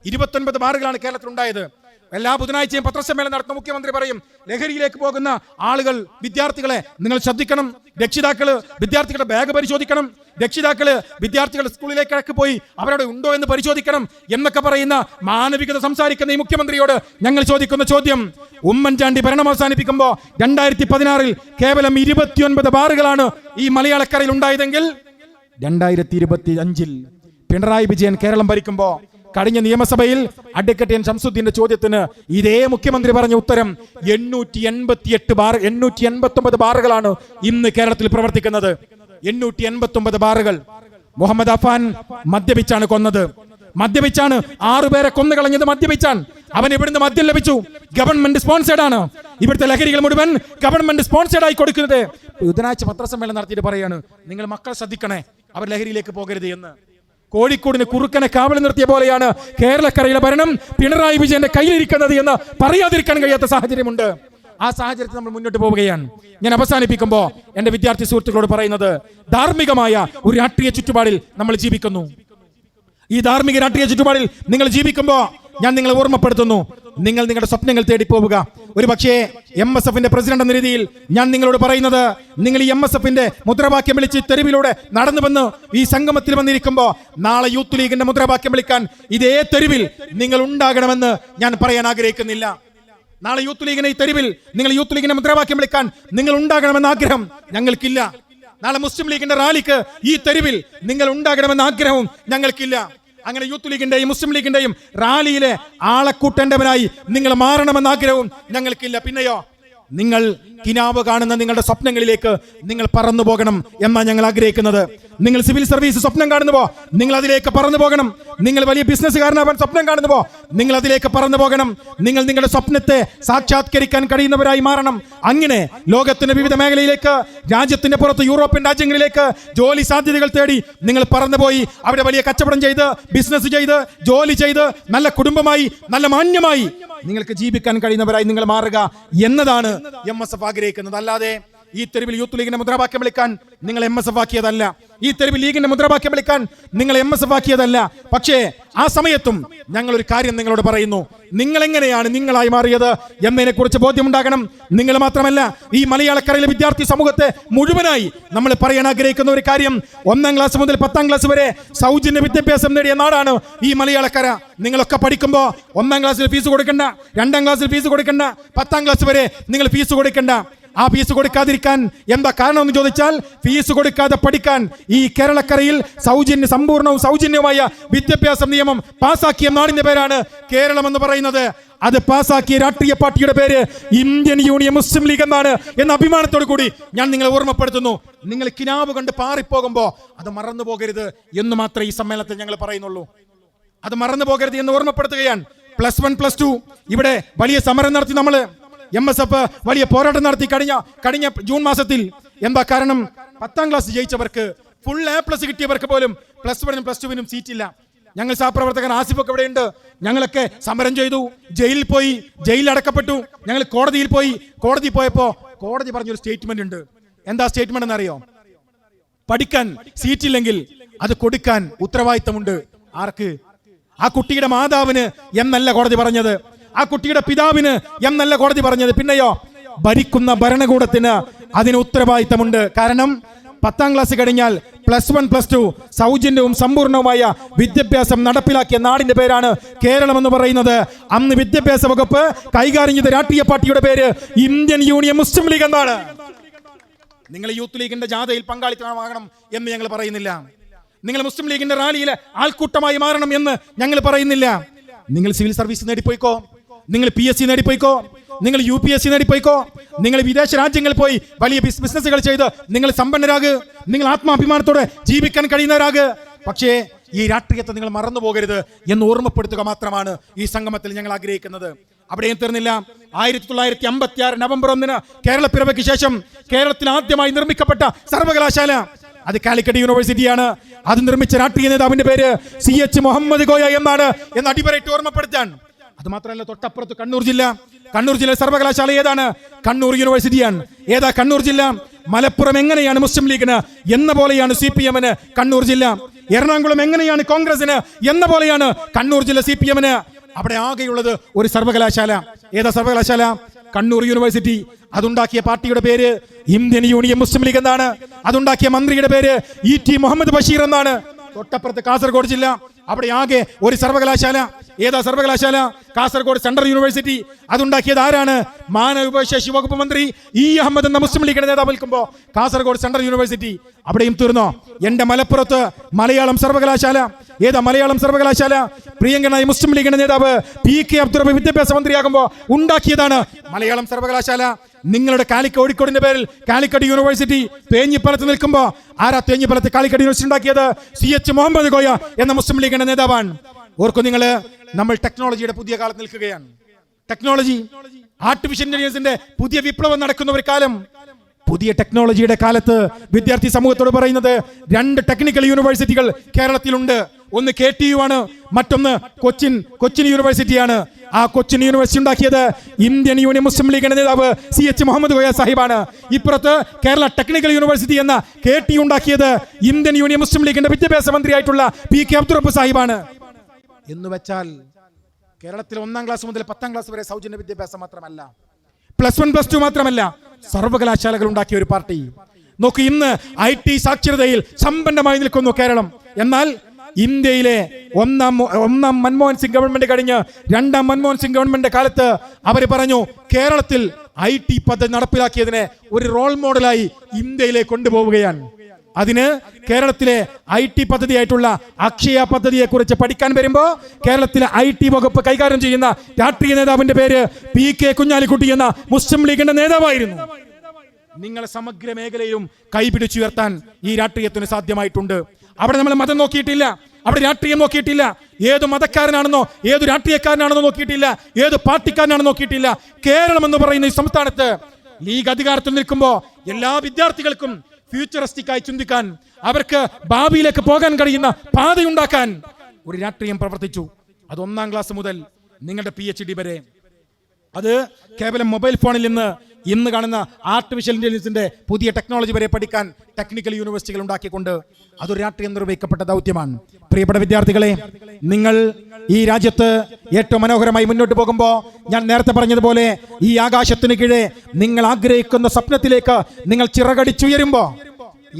Speaker 1: 29 ബാറുകളാണ് കേരളത്തിൽ ഉണ്ടായത്. എല്ലാ ബുധനാഴ്ചയും പത്രസമ്മേളനം നടത്തുന്ന മുഖ്യമന്ത്രി പറയും, ലഹരിയിലേക്ക് പോകുന്ന ആളുകൾ, വിദ്യാർത്ഥികളെ നിങ്ങൾ ശ്രദ്ധിക്കണം, രക്ഷിതാക്കള് വിദ്യാർത്ഥികളുടെ ബാഗ് പരിശോധിക്കണം, രക്ഷിതാക്കള് വിദ്യാർത്ഥികളുടെ സ്കൂളിലേക്ക് പോയി അവരുടെ ഉണ്ടോ എന്ന് പരിശോധിക്കണം എന്നൊക്കെ പറയുന്ന മാനവികത സംസാരിക്കുന്ന ഈ മുഖ്യമന്ത്രിയോട് ഞങ്ങൾ ചോദിക്കുന്ന ചോദ്യം, ഉമ്മൻചാണ്ടി ഭരണം അവസാനിപ്പിക്കുമ്പോ 2016 കേവലം 29 ബാറുകളാണ് ഈ മലയാളക്കരയിൽ ഉണ്ടായതെങ്കിൽ 2025 പിണറായി വിജയൻ കേരളം ഭരിക്കുമ്പോ കഴിഞ്ഞ നിയമസഭയിൽ അഡ്വക്കേറ്റ് എൻ ശംസുദ്ദീന്റെ ചോദ്യത്തിന് ഇതേ മുഖ്യമന്ത്രി പറഞ്ഞ ഉത്തരം 889 ബാറുകളാണ് ഇന്ന് കേരളത്തിൽ പ്രവർത്തിക്കുന്നത്. 889 ബാറുകൾ. മുഹമ്മദ് അഫാൻ മദ്യപിച്ചാണ് കൊന്നത്. മദ്യപിച്ചാണ് 6 പേരെ കൊന്നുകളഞ്ഞത്. മദ്യപിച്ചാൻ അവൻ ഇവിടുന്ന് മദ്യം ലഭിച്ചു. ഗവൺമെന്റ് സ്പോൺസേഡ് ആണ്. ഇവിടുത്തെ ലഹരികൾ മുഴുവൻ ഗവൺമെന്റ് സ്പോൺസേഡ് ആയി കൊടുക്കുന്നത്. ബുധനാഴ്ച പത്രസമ്മേളനം നടത്തിയിട്ട് പറയാണ്, നിങ്ങൾ മക്കളെ ശ്രദ്ധിക്കണേ, അവർ ലഹരിയിലേക്ക് പോകരുത് എന്ന്. കോഴിക്കോടിന് കുറുക്കനെ കാവൽ നിർത്തിയ പോലെയാണ് കേരളക്കരയിലെ ഭരണം പിണറായി വിജയന്റെ കയ്യിലിരിക്കുന്നത് എന്ന് പറയാതിരിക്കാൻ കഴിയാത്ത സാഹചര്യമുണ്ട്. ആ സാഹചര്യത്തിൽ നമ്മൾ മുന്നോട്ട് പോവുകയാണ്. ഞാൻ അവസാനിപ്പിക്കുമ്പോൾ എന്റെ വിദ്യാർത്ഥി സുഹൃത്തുക്കളോട് പറയുന്നത്, ധാർമ്മികമായ ഒരു രാഷ്ട്രീയ ചുറ്റുപാടിൽ നമ്മൾ ജീവിക്കുന്നു. ഈ ധാർമ്മിക രാഷ്ട്രീയ ചുറ്റുപാടിൽ നിങ്ങൾ ജീവിക്കുമ്പോൾ ഞാൻ നിങ്ങളെ ഓർമ്മപ്പെടുത്തുന്നു, നിങ്ങൾ നിങ്ങളുടെ സ്വപ്നങ്ങൾ തേടി പോവുക. ഒരു പക്ഷേ MSFന്റെ പ്രസിഡന്റ് എന്ന രീതിയിൽ ഞാൻ നിങ്ങളോട് പറയുന്നത്, നിങ്ങൾ ഈ MSFന്റെ മുദ്രാവാക്യം വിളിച്ച് തെരുവിലൂടെ നടന്നു വന്ന് ഈ സംഗമത്തിൽ വന്നിരിക്കുമ്പോൾ നാളെ യൂത്ത് ലീഗിന്റെ മുദ്രാവാക്യം വിളിക്കാൻ ഇതേ തെരുവിൽ നിങ്ങൾ ഉണ്ടാകണമെന്ന് ഞാൻ പറയാൻ ആഗ്രഹിക്കുന്നില്ല. നാളെ യൂത്ത് ലീഗിനെ ഈ തെരുവിൽ നിങ്ങൾ യൂത്ത് ലീഗിന്റെ മുദ്രാവാക്യം വിളിക്കാൻ നിങ്ങൾ ഉണ്ടാകണമെന്ന ആഗ്രഹം ഞങ്ങൾക്കില്ല. നാളെ മുസ്ലിം ലീഗിന്റെ റാലിക്ക് ഈ തെരുവിൽ നിങ്ങൾ ഉണ്ടാകണമെന്ന ആഗ്രഹവും ഞങ്ങൾക്കില്ല. അങ്ങനെ യൂത്ത് ലീഗിന്റെയും മുസ്ലിം ലീഗിന്റെയും റാലിയിലെ ആളെ കൂട്ടേണ്ടവനായി നിങ്ങൾ മാറണമെന്ന ആഗ്രഹവും ഞങ്ങൾക്കില്ല. പിന്നെയോ, നിങ്ങൾ കിനാവ് കാണുന്ന നിങ്ങളുടെ സ്വപ്നങ്ങളിലേക്ക് നിങ്ങൾ പറന്നു പോകണം എന്നാണ് ഞങ്ങൾ ആഗ്രഹിക്കുന്നത്. നിങ്ങൾ സിവിൽ സർവീസ് സ്വപ്നം കാണുന്നുവോ, നിങ്ങൾ അതിലേക്ക് പറന്നു പോകണം. നിങ്ങൾ വലിയ ബിസിനസ്സുകാരനാവാൻ സ്വപ്നം കാണുന്നുവോ, നിങ്ങൾ അതിലേക്ക് പറന്നു പോകണം. നിങ്ങൾ നിങ്ങളുടെ സ്വപ്നത്തെ സാക്ഷാത്കരിക്കാൻ കഴിയുന്നവരായി മാറണം. അങ്ങനെ ലോകത്തിന്റെ വിവിധ മേഖലയിലേക്ക്, രാജ്യത്തിന്റെ പുറത്ത് യൂറോപ്യൻ രാജ്യങ്ങളിലേക്ക് ജോലി സാധ്യതകൾ തേടി നിങ്ങൾ പറന്നുപോയി അവിടെ വലിയ കച്ചവടം ചെയ്ത്, ബിസിനസ് ചെയ്ത്, ജോലി ചെയ്ത്, നല്ല കുടുംബമായി, നല്ല മാന്യമായി നിങ്ങൾക്ക് ജീവിക്കാൻ കഴിയുന്നവരായി നിങ്ങൾ മാറുക എന്നതാണ് MSF ആഗ്രഹിക്കുന്നത്. അല്ലാതെ ഈ തെരുവിൽ യൂത്ത് ലീഗിന്റെ മുദ്രാവാക്യം വിളിക്കാൻ നിങ്ങൾ MSF ആക്കിയതല്ല. ഈ തെരുവിൽ ലീഗിന്റെ മുദ്രാവാക്യം വിളിക്കാൻ നിങ്ങൾ MSF ആക്കിയതല്ല. പക്ഷേ ആ സമയത്തും ഞങ്ങൾ ഒരു കാര്യം നിങ്ങളോട് പറയുന്നു, നിങ്ങൾ എങ്ങനെയാണ് നിങ്ങളായി മാറിയത് എന്നതിനെ കുറിച്ച് ബോധ്യമുണ്ടാകണം. നിങ്ങൾ മാത്രമല്ല, ഈ മലയാളക്കരയിലെ വിദ്യാർത്ഥി സമൂഹത്തെ മുഴുവനായി നമ്മൾ പറയാൻ ആഗ്രഹിക്കുന്ന ഒരു കാര്യം, 1ാം ക്ലാസ് മുതൽ 10ാം ക്ലാസ് വരെ സൗജന്യ വിദ്യാഭ്യാസം നേടിയ നാടാണ് ഈ മലയാളക്കര. നിങ്ങളൊക്കെ പഠിക്കുമ്പോൾ 1ാം ക്ലാസ്സിൽ ഫീസ് കൊടുക്കണ്ട, 2ാം ക്ലാസ്സിൽ ഫീസ് കൊടുക്കണ്ട, 10ാം ക്ലാസ് വരെ നിങ്ങൾ ഫീസ് കൊടുക്കണ്ട. ആ ഫീസ് കൊടുക്കാതിരിക്കാൻ എന്താ കാരണം എന്ന് ചോദിച്ചാൽ, ഫീസ് കൊടുക്കാതെ പഠിക്കാൻ ഈ കേരളക്കരയിൽ സമ്പൂർണ്ണവും സൗജന്യവുമായ വിദ്യാഭ്യാസ നിയമം പാസാക്കിയ നാടിന്റെ പേരാണ് കേരളം എന്ന് പറയുന്നത്. അത് പാസാക്കിയ രാഷ്ട്രീയ പാർട്ടിയുടെ പേര് ഇന്ത്യൻ യൂണിയൻ മുസ്ലിം ലീഗ് എന്നാണ് എന്ന അഭിമാനത്തോടു കൂടി ഞാൻ നിങ്ങളെ ഓർമ്മപ്പെടുത്തുന്നു. നിങ്ങൾ കിനാവ് കണ്ട് പാറിപ്പോകുമ്പോ അത് മറന്നു പോകരുത് എന്ന് മാത്രമേ ഈ സമ്മേളനത്തിൽ ഞങ്ങൾ പറയുന്നുള്ളൂ. അത് മറന്നു പോകരുത് എന്ന് ഓർമ്മപ്പെടുത്തുകയാണ്. +1 +2 ഇവിടെ വലിയ സമരം നടത്തി. നമ്മൾ MSF വലിയ പോരാട്ടം നടത്തി കഴിഞ്ഞ ജൂൺ മാസത്തിൽ. എന്താ കാരണം? 10ാം ക്ലാസ് ജയിച്ചവർക്ക്, ഫുൾ A+ കിട്ടിയവർക്ക് പോലും +1 +2 സീറ്റില്ല. ഞങ്ങൾ സഹപ്രവർത്തകൻ ആസിഫൊക്കെ ഇവിടെയുണ്ട്. ഞങ്ങളൊക്കെ സമരം ചെയ്തു, ജയിലിൽ പോയി, ജയിലിൽ അടക്കപ്പെട്ടു. ഞങ്ങൾ കോടതിയിൽ പോയി. കോടതി പോയപ്പോ കോടതി പറഞ്ഞൊരു സ്റ്റേറ്റ്മെന്റ് ഉണ്ട്. എന്താ സ്റ്റേറ്റ്മെന്റ് എന്നറിയോ? പഠിക്കാൻ സീറ്റില്ലെങ്കിൽ അത് കൊടുക്കാൻ ഉത്തരവാദിത്തമുണ്ട്. ആർക്ക്? ആ കുട്ടിയുടെ മാതാവിന് എന്നല്ല കോടതി പറഞ്ഞത്. ആ കുട്ടിയുടെ പിതാവിന് എന്നല്ല കോടതി പറഞ്ഞത്. പിന്നെയോ, ഭരിക്കുന്ന ഭരണകൂടത്തിന് അതിന് ഉത്തരവാദിത്തമുണ്ട്. കാരണം 10ാം ക്ലാസ് കഴിഞ്ഞാൽ +1 +2 സൗജന്യവും സമ്പൂർണവുമായ വിദ്യാഭ്യാസം നടപ്പിലാക്കിയ നാടിന്റെ പേരാണ് കേരളം എന്ന് പറയുന്നത്. അന്ന് വിദ്യാഭ്യാസ വകുപ്പ് കൈകാര്യം ചെയ്ത രാഷ്ട്രീയ പാർട്ടിയുടെ പേര് ഇന്ത്യൻ യൂണിയൻ മുസ്ലിം ലീഗ് എന്നാണ്. നിങ്ങൾ യൂത്ത് ലീഗിന്റെ ജാഥയിൽ പങ്കാളിത്തമാകണം എന്ന് ഞങ്ങൾ പറയുന്നില്ല. നിങ്ങൾ മുസ്ലിം ലീഗിന്റെ റാലിയിലെ ആൾക്കൂട്ടമായി മാറണം എന്ന് ഞങ്ങൾ പറയുന്നില്ല. നിങ്ങൾ സിവിൽ സർവീസ് നേടിപ്പോയിക്കോ, നിങ്ങൾ PSC നേടിപ്പോയിക്കോ, നിങ്ങൾ UPSC നേടിപ്പോയിക്കോ, നിങ്ങൾ വിദേശ രാജ്യങ്ങളിൽ പോയി വലിയ ബിസിനസ്സുകൾ ചെയ്ത് നിങ്ങൾ സമ്പന്നരാക്, നിങ്ങൾ ആത്മാഭിമാനത്തോടെ ജീവിക്കാൻ കഴിയുന്നവരാക്. പക്ഷേ ഈ രാഷ്ട്രീയത്തെ നിങ്ങൾ മറന്നു പോകരുത് എന്ന് ഓർമ്മപ്പെടുത്തുക മാത്രമാണ് ഈ സംഗമത്തിൽ ഞങ്ങൾ ആഗ്രഹിക്കുന്നത്. അവിടെയും തീർന്നില്ല. 1956 നവംബർ 1 കേരളപ്പിറവിക്ക് ശേഷം കേരളത്തിൽ ആദ്യമായി നിർമ്മിക്കപ്പെട്ട സർവകലാശാല അത് കാലിക്കറ്റ് യൂണിവേഴ്സിറ്റിയാണ്. അത് നിർമ്മിച്ച രാഷ്ട്രീയ നേതാവിന്റെ പേര് CH മുഹമ്മദ് കോയ എന്നാണ് എന്ന് അടിവരയിട്ട് ഓർമ്മപ്പെടുത്താൻ. അത് മാത്രമല്ല, തൊട്ടപ്പുറത്ത് കണ്ണൂർ ജില്ല സർവകലാശാല ഏതാണ്? കണ്ണൂർ യൂണിവേഴ്സിറ്റിയാണ്. ഏതാ കണ്ണൂർ ജില്ല? മലപ്പുറം എങ്ങനെയാണ് മുസ്ലിം ലീഗിന് എന്ന പോലെയാണ് CPM-ന് കണ്ണൂർ ജില്ല. എറണാകുളം എങ്ങനെയാണ് കോൺഗ്രസിന് എന്ന പോലെയാണ് കണ്ണൂർ ജില്ല CPM-ന്. അവിടെ ആകെയുള്ളത് ഒരു സർവകലാശാല. ഏതാ സർവകലാശാല? കണ്ണൂർ യൂണിവേഴ്സിറ്റി. അതുണ്ടാക്കിയ പാർട്ടിയുടെ പേര് ഇന്ത്യൻ യൂണിയൻ മുസ്ലിം ലീഗ് എന്നാണ്. അതുണ്ടാക്കിയ മന്ത്രിയുടെ പേര് ET മുഹമ്മദ് ബഷീർ എന്നാണ്. തൊട്ടപ്പുറത്ത് കാസർഗോഡ് ജില്ല, അവിടെ ആകെ ഒരു സർവകലാശാല. ഏതാ സർവകലാശാല? Kasaragod central university. അതുണ്ടാക്കിയത് ആരാണ്? മാനവവിഭവശേഷി വകുപ്പ് മന്ത്രി ഇ അഹമ്മദ് എന്ന മുസ്ലിം ലീഗിന്റെ നേതാവ് നിൽക്കുമ്പോൾ കാസർഗോഡ് സെൻട്രൽ യൂണിവേഴ്സിറ്റി. അവിടെയും തീർന്നോ? എന്റെ മലപ്പുറത്ത് മലയാളം സർവകലാശാല. ഏതാ മലയാളം സർവകലാശാല? പ്രിയങ്കനായ മുസ്ലിം ലീഗിന്റെ നേതാവ് PK അബ്ദുറഹ്മാൻ വിദ്യാഭ്യാസ മന്ത്രിയാകുമ്പോൾ ഉണ്ടാക്കിയതാണ് മലയാളം സർവകലാശാല. നിങ്ങളുടെ കോഴിക്കോടിന്റെ പേരിൽ കാലിക്കറ്റ് യൂണിവേഴ്സിറ്റി തേഞ്ഞിപ്പലത്ത് നിൽക്കുമ്പോൾ ആരാ തേഞ്ഞിപ്പലത്ത് കാലിക്കറ്റ് യൂണിവേഴ്സിറ്റി ഉണ്ടാക്കിയത്? CH മുഹമ്മദ് കോയ എന്ന മുസ്ലിം ലീഗിന്റെ നേതാവാണ്. ഓർക്കും നിങ്ങൾ, നമ്മൾ ടെക്നോളജിയുടെ പുതിയ കാലത്ത് നിൽക്കുകയാണ്. ടെക്നോളജി, ആർട്ടിഫിഷ്യൽ ഇന്റലിജൻസിന്റെ പുതിയ വിപ്ലവം നടക്കുന്ന ഒരു കാലം. പുതിയ ടെക്നോളജിയുടെ കാലത്ത് വിദ്യാർത്ഥി സമൂഹത്തോട് പറയുന്നത് 2 ടെക്നിക്കൽ യൂണിവേഴ്സിറ്റികൾ കേരളത്തിലുണ്ട്. ഒന്ന് KTU ആണ്, മറ്റൊന്ന് കൊച്ചിൻ യൂണിവേഴ്സിറ്റിയാണ്. ആ കൊച്ചിൻ യൂണിവേഴ്സിറ്റി ഉണ്ടാക്കിയത് ഇന്ത്യൻ യൂണിയൻ മുസ്ലിം ലീഗിന്റെ നേതാവ് CH മുഹമ്മദ് കോയ സാഹിബാണ്. ഇപ്പുറത്ത് കേരള ടെക്നിക്കൽ യൂണിവേഴ്സിറ്റി എന്ന KTU ഉണ്ടാക്കിയത് ഇന്ത്യൻ യൂണിയൻ മുസ്ലിം ലീഗിന്റെ വിദ്യാഭ്യാസ മന്ത്രിയായിട്ടുള്ള PK അബ്ദുറഹ്മാൻ സാഹിബാണ്. എന്ന് വെച്ചാൽ കേരളത്തിൽ 1ാം ക്ലാസ് മുതൽ 10ാം ക്ലാസ് വരെ സൗജന്യ വിദ്യാഭ്യാസം മാത്രമല്ല, +1 +2 മാത്രമല്ല, സർവകലാശാലകൾ ഉണ്ടാക്കിയ ഒരു പാർട്ടി. നോക്കൂ, ഇന്ന് IT സാക്ഷരതയിൽ സമ്പന്നമായി നിൽക്കുന്നു കേരളം. എന്നാൽ ഇന്ത്യയിലെ ഒന്നാം മൻമോഹൻ സിംഗ് ഗവൺമെന്റ് കഴിഞ്ഞ് 2ാം മൻമോഹൻ സിംഗ് ഗവൺമെന്റ് കാലത്ത് അവർ പറഞ്ഞു കേരളത്തിൽ IT പദ്ധതി നടപ്പിലാക്കിയതിനെ ഒരു റോൾ മോഡലായി ഇന്ത്യയിലേക്ക് കൊണ്ടുപോവുകയാണ്. അതിന് കേരളത്തിലെ IT പദ്ധതിയായിട്ടുള്ള അക്ഷയ പദ്ധതിയെ കുറിച്ച് പഠിക്കാൻ വരുമ്പോൾ കേരളത്തിലെ IT വകുപ്പ് കൈകാര്യം ചെയ്യുന്ന രാഷ്ട്രീയ നേതാവിന്റെ പേര് PK കുഞ്ഞാലിക്കുട്ടി എന്ന മുസ്ലിം ലീഗിന്റെ നേതാവായിരുന്നു. നിങ്ങളെ സമഗ്ര മേഖലയിലും കൈപിടിച്ചുയർത്താൻ ഈ രാഷ്ട്രീയത്തിന് സാധ്യമായിട്ടുണ്ട്. അവിടെ നമ്മൾ മതം നോക്കിയിട്ടില്ല, അവിടെ രാഷ്ട്രീയം നോക്കിയിട്ടില്ല, ഏത് മതക്കാരനാണെന്നോ ഏത് രാഷ്ട്രീയക്കാരനാണെന്നോ നോക്കിയിട്ടില്ല, ഏത് പാർട്ടിക്കാരനാണെന്നോ നോക്കിയിട്ടില്ല. കേരളം എന്ന് പറയുന്ന ഈ സംസ്ഥാനത്ത് ലീഗ് അധികാരത്തിൽ നിൽക്കുമ്പോൾ എല്ലാ വിദ്യാർത്ഥികൾക്കും ഫ്യൂച്ചറിസ്റ്റിക്കായി ചിന്തിക്കാൻ, അവർക്ക് ഭാവിയിലേക്ക് പോകാൻ കഴിയുന്ന പാതയുണ്ടാക്കാൻ ഒരു രാഷ്ട്രീയം പ്രവർത്തിച്ചു. അത് 1ാം ക്ലാസ് മുതൽ നിങ്ങളുടെ PhD വരെ. അത് കേവലം മൊബൈൽ ഫോണിൽ നിന്ന് ഇന്ന് കാണുന്ന ആർട്ടിഫിഷ്യൽ ഇന്റലിജൻസിന്റെ പുതിയ ടെക്നോളജി വരെ പഠിക്കാൻ ടെക്നിക്കൽ യൂണിവേഴ്സിറ്റികൾ ഉണ്ടാക്കിക്കൊണ്ട് അതൊരു രാഷ്ട്രീയം നിർവഹിക്കപ്പെട്ട ദൗത്യമാണ്. പ്രിയപ്പെട്ട വിദ്യാർത്ഥികളെ, നിങ്ങൾ ഈ രാജ്യത്ത് ഏറ്റവും മനോഹരമായി മുന്നോട്ട് പോകുമ്പോൾ ഞാൻ നേരത്തെ പറഞ്ഞതുപോലെ ഈ ആകാശത്തിന് കീഴെ നിങ്ങൾ ആഗ്രഹിക്കുന്ന സ്വപ്നത്തിലേക്ക് നിങ്ങൾ ചിറകടിച്ചുയരുമ്പോൾ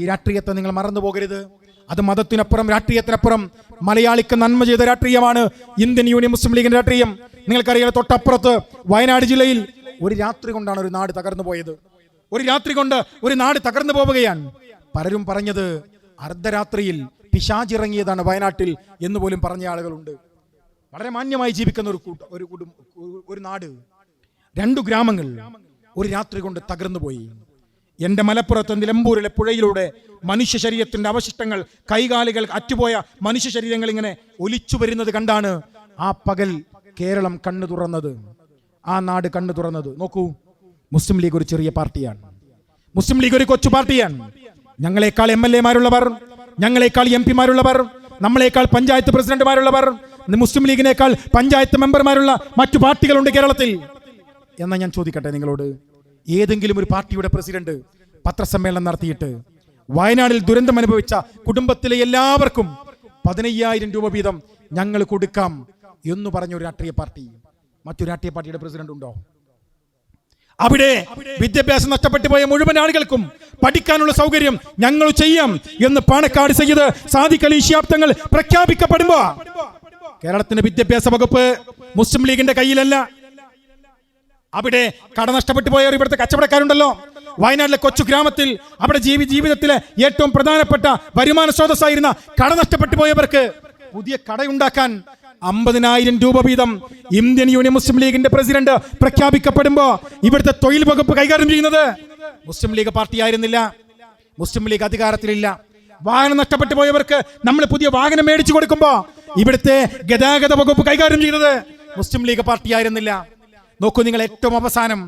Speaker 1: ഈ രാഷ്ട്രീയത്തെ നിങ്ങൾ മറന്നു പോകരുത്. അത് മതത്തിനപ്പുറം രാഷ്ട്രീയത്തിനപ്പുറം മലയാളിക്ക് നന്മ ചെയ്ത രാഷ്ട്രീയമാണ് ഇന്ത്യൻ യൂണിയൻ മുസ്ലിം ലീഗിന്റെ രാഷ്ട്രീയം. നിങ്ങൾക്കറിയാം, തൊട്ടപ്പുറത്ത് വയനാട് ജില്ലയിൽ ഒരു രാത്രി കൊണ്ടാണ് ഒരു നാട് തകർന്നു പോയത്. ഒരു രാത്രി കൊണ്ട് ഒരു നാട് തകർന്നു പോവുകയാണ്. പലരും പറഞ്ഞത് അർദ്ധരാത്രിയിൽ പിശാചിറങ്ങിയതാണ് വയനാട്ടിൽ എന്ന് പോലും പറഞ്ഞ ആളുകളുണ്ട്. വളരെ മാന്യമായി ജീവിക്കുന്ന ഒരു നാട്, 2 ഗ്രാമങ്ങൾ ഒരു രാത്രി കൊണ്ട് തകർന്നു പോയി. എന്റെ മലപ്പുറത്ത് നിലമ്പൂരിലെ പുഴയിലൂടെ മനുഷ്യ ശരീരത്തിന്റെ അവശിഷ്ടങ്ങൾ, കൈകാലുകൾ അറ്റുപോയ മനുഷ്യ ശരീരങ്ങൾ ഇങ്ങനെ ഒലിച്ചു വരുന്നത് കണ്ടാണ് ആ പകൽ കേരളം കണ്ണു തുറന്നത്, ആ നാട് കണ്ണു തുറന്നത്. നോക്കൂ, മുസ്ലിം ലീഗ് ഒരു ചെറിയ പാർട്ടിയാണ്, മുസ്ലിം ലീഗ് ഒരു കൊച്ചു പാർട്ടിയാണ്. ഞങ്ങളെക്കാൾ MLA-മാരുള്ളവർ, ഞങ്ങളെക്കാൾ MP-മാരുള്ളവർ, നമ്മളെക്കാൾ പഞ്ചായത്ത് പ്രസിഡന്റുമാരുള്ളവർ, മുസ്ലിം ലീഗിനേക്കാൾ പഞ്ചായത്ത് മെമ്പർമാരുള്ള മറ്റു പാർട്ടികളുണ്ട് കേരളത്തിൽ. എന്നാ ഞാൻ ചോദിക്കട്ടെ നിങ്ങളോട്, ഏതെങ്കിലും ഒരു പാർട്ടിയുടെ പ്രസിഡന്റ് പത്രസമ്മേളനം നടത്തിയിട്ട് വയനാടിൽ ദുരന്തം അനുഭവിച്ച കുടുംബത്തിലെ എല്ലാവർക്കും 15,000 രൂപ വീതം ഞങ്ങൾ കൊടുക്കാം എന്ന് പറഞ്ഞ ഒരു രാഷ്ട്രീയ പാർട്ടി, മറ്റു രാഷ്ട്രീയ പാർട്ടിയുടെ പ്രസിഡന്റ് ഉണ്ടോ? അവിടെ വിദ്യാഭ്യാസം നഷ്ടപ്പെട്ടു പോയ മുഴുവൻ ആളുകൾക്കും പഠിക്കാനുള്ള സൗകര്യം ഞങ്ങൾ ചെയ്യാം എന്ന് പാണക്കാട് സയ്യിദ് സാദിഖ് അലി ശിഹാബ് തങ്ങൾ പ്രഖ്യാപിക്കപ്പെടുമ്പോ കേരളത്തിന്റെ വിദ്യാഭ്യാസ വകുപ്പ് മുസ്ലിം ലീഗിന്റെ കയ്യിലല്ല. അവിടെ കട നഷ്ടപ്പെട്ടു പോയവർ ഇവിടുത്തെ കച്ചവടക്കാരുണ്ടല്ലോ. വയനാട്ടിലെ കൊച്ചു ഗ്രാമത്തിൽ അവിടെ ജീവിതത്തിലെ ഏറ്റവും പ്രധാനപ്പെട്ട വരുമാന സ്രോതസ്സായിരുന്ന കട നഷ്ടപ്പെട്ടു പോയവർക്ക് പുതിയ കടയുണ്ടാക്കാൻ 50,000 രൂപ വീതം ഇന്ത്യൻ യൂണിയൻ മുസ്ലിം ലീഗിന്റെ പ്രസിഡന്റ് പ്രഖ്യാപിക്കപ്പെടുമ്പോ ഇവിടുത്തെ തൊഴിൽ വകുപ്പ് കൈകാര്യം ചെയ്യുന്നത് മുസ്ലിം ലീഗ് പാർട്ടി ആയിരുന്നില്ല. മുസ്ലിം ലീഗ് അധികാരത്തിലില്ല. വാഹനം നഷ്ടപ്പെട്ടു പോയവർക്ക് നമ്മൾ പുതിയ വാഹനം മേടിച്ചു കൊടുക്കുമ്പോ ഇവിടുത്തെ ഗതാഗത വകുപ്പ് കൈകാര്യം ചെയ്തത് മുസ്ലിം ലീഗ് പാർട്ടി ആയിരുന്നില്ല. നോക്കൂ നിങ്ങൾ, ഏറ്റവും അവസാനം